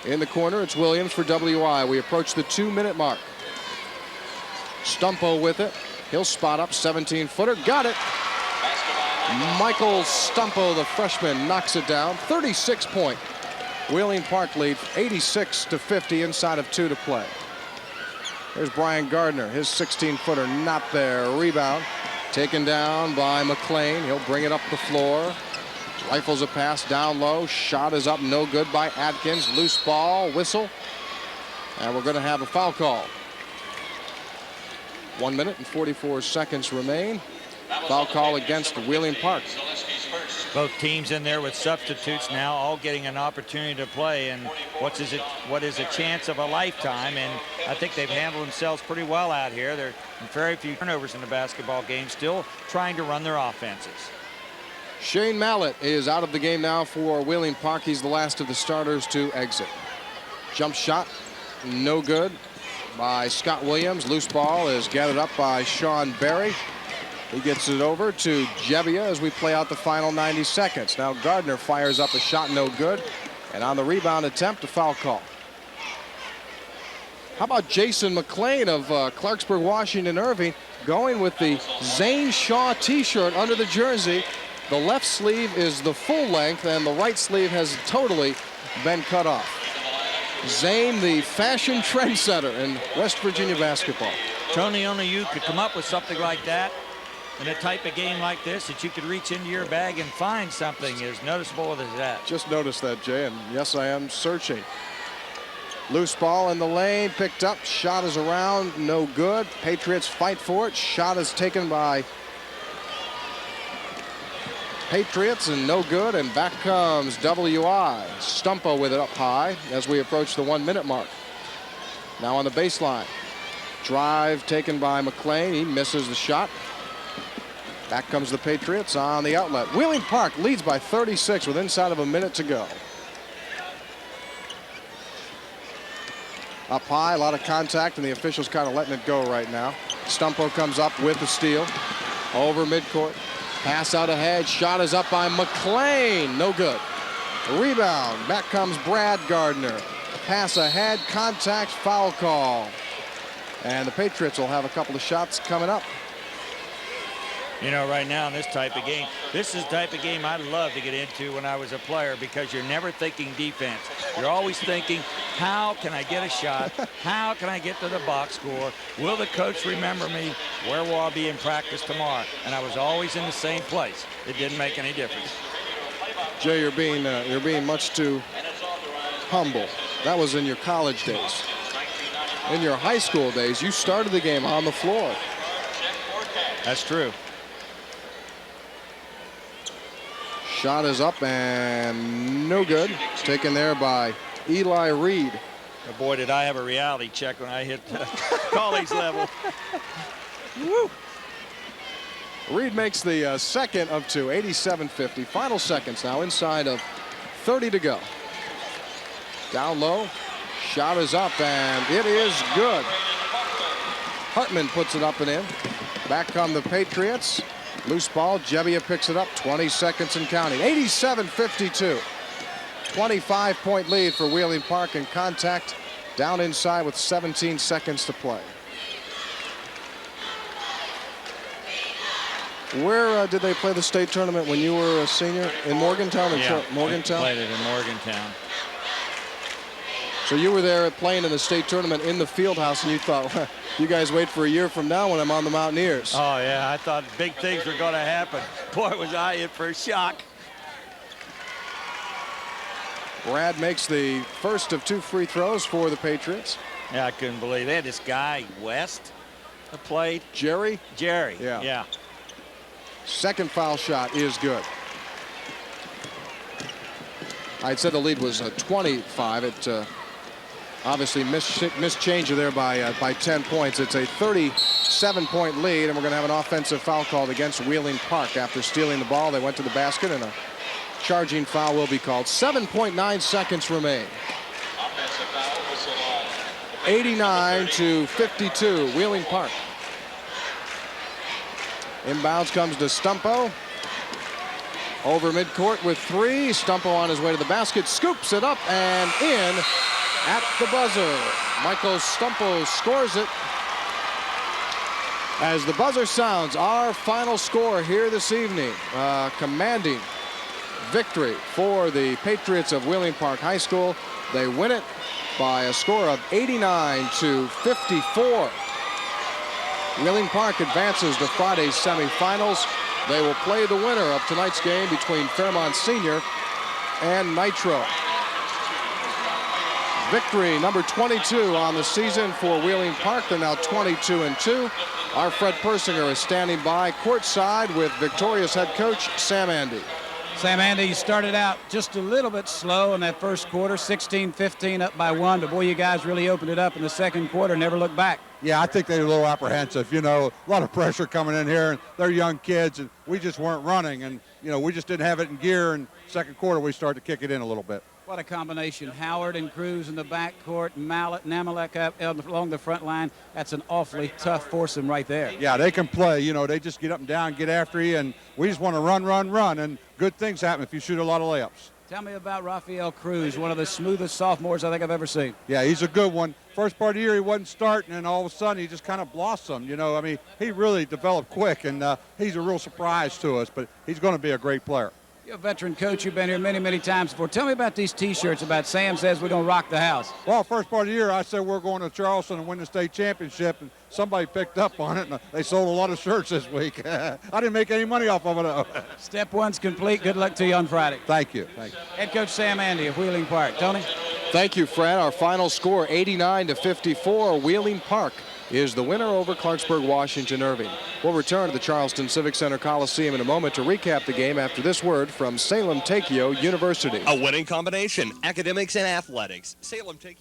In the corner, it's Williams for WI. We approach the 2-minute mark. Stumpo with it. He'll spot up, 17-footer, got it. Michael Stumpo, the freshman, knocks it down. 36-point Wheeling Park lead, 86-50, inside of 2 to play. There's Brian Gardner, his 16-footer not there. Rebound taken down by McLean. He'll bring it up the floor. Rifles a pass down low. Shot is up, no good by Atkins. Loose ball, whistle. And we're going to have a foul call. 1 minute and 44 seconds remain. Foul call against Wheeling Park. Both teams in there with substitutes now, all getting an opportunity to play, and what is a chance of a lifetime, and I think they've handled themselves pretty well out here. There are very few turnovers in the basketball game, still trying to run their offenses. Shane Mallet is out of the game now for Wheeling Park. He's the last of the starters to exit. Jump shot, no good by Scott Williams. Loose ball is gathered up by Sean Berry. He gets it over to Jebbia as we play out the final 90 seconds. Now Gardner fires up a shot, no good. And on the rebound attempt, a foul call. How about Jason McLean of Clarksburg, Washington, Irving, going with the Zane Shaw t-shirt under the jersey. The left sleeve is the full length, and the right sleeve has totally been cut off. Zane, the fashion trendsetter in West Virginia basketball. Tony, only you could come up with something like that in a type of game like this, that you could reach into your bag and find something as noticeable as that. Just noticed that, Jay, and yes, I am searching. Loose ball in the lane, picked up, shot is around, no good. Patriots fight for it. Shot is taken by Patriots and no good, and back comes WI. Stumpo with it up high as we approach the 1 minute mark. Now on the baseline. Drive taken by McLean. He misses the shot. Back comes the Patriots on the outlet. Wheeling Park leads by 36 with inside of a minute to go. Up high, a lot of contact, and the officials kind of letting it go right now. Stumpo comes up with the steal. Over midcourt. Pass out ahead. Shot is up by McLean. No good. Rebound. Back comes Brad Gardner. Pass ahead. Contact. Foul call. And the Patriots will have a couple of shots coming up. You know, right now in this type of game, this is the type of game I loved to get into when I was a player, because you're never thinking defense. You're always thinking, how can I get a shot? How can I get to the box score? Will the coach remember me? Where will I be in practice tomorrow? And I was always in the same place. It didn't make any difference. Jay, you're being much too humble. That was in your college days. In your high school days, you started the game on the floor. That's true. Shot is up and no good. Taken there by Eli Reed. Oh boy, did I have a reality check when I hit college level. Woo. Reed makes the second of two, 87-50. Final seconds now, inside of 30 to go. Down low, shot is up, and it is good. Hartman puts it up and in. Back come the Patriots. Loose ball, Jebbia picks it up, 20 seconds and counting. 87-52. 25-point lead for Wheeling Park, and contact down inside with 17 seconds to play. Where did they play the state tournament when you were a senior? In Morgantown? Morgantown? Played it in Morgantown. So you were there playing in the state tournament in the field house, and you thought, well, you guys wait for a year from now when I'm on the Mountaineers. Oh, yeah, I thought big things were going to happen. Boy, was I in for a shock. Brad makes the first of two free throws for the Patriots. Yeah, I couldn't believe it. This guy, West, played. Jerry? Jerry, yeah. Yeah. Second foul shot is good. I'd said the lead was 25. It obviously missed changer there by 10 points. It's a 37-point lead, and we're going to have an offensive foul called against Wheeling Park. After stealing the ball, they went to the basket, and a charging foul will be called. 7.9 seconds remain. 89-52, Wheeling Park. Inbounds comes to Stumpo. Over midcourt with three. Stumpo on his way to the basket, scoops it up and in at the buzzer. Michael Stumpo scores it. As the buzzer sounds, our final score here this evening. Commanding victory for the Patriots of Wheeling Park High School. They win it by a score of 89-54. Wheeling Park advances to Friday's semifinals. They will play the winner of tonight's game between Fairmont Senior and Nitro. Victory number 22 on the season for Wheeling Park. They're now 22-2. Our Fred Persinger is standing by courtside with victorious head coach Sam Andy. Sam Andy, you started out just a little bit slow in that first quarter, 16-15 up by one, but boy, you guys really opened it up in the second quarter, never looked back. Yeah, I think they were a little apprehensive. You know, a lot of pressure coming in here, and they're young kids, and we just weren't running, and, you know, we just didn't have it in gear, and second quarter we started to kick it in a little bit. What a combination. Howard and Cruz in the backcourt, Mallet and Amalek up along the front line. That's an awfully tough foursome right there. Yeah, they can play. You know, they just get up and down, get after you, and we just want to run, and good things happen if you shoot a lot of layups. Tell me about Rafael Cruz, one of the smoothest sophomores I think I've ever seen. Yeah, he's a good one. First part of the year he wasn't starting, and all of a sudden he just kind of blossomed. You know, I mean, he really developed quick, and he's a real surprise to us, but he's going to be a great player. You're a veteran coach. You've been here many, many times before. Tell me about these T-shirts about Sam says we're going to rock the house. Well, first part of the year, I said we're going to Charleston and win the state championship, and somebody picked up on it, and they sold a lot of shirts this week. I didn't make any money off of it, though. Step one's complete. Good luck to you on Friday. Thank you. Thank you. Head coach Sam Andy of Wheeling Park. Tony? Thank you, Fred. Our final score, 89-54. Wheeling Park is the winner over Clarksburg, Washington, Irving. We'll return to the Charleston Civic Center Coliseum in a moment to recap the game after this word from Salem-Takeo University. A winning combination, academics and athletics. Salem-Takeo.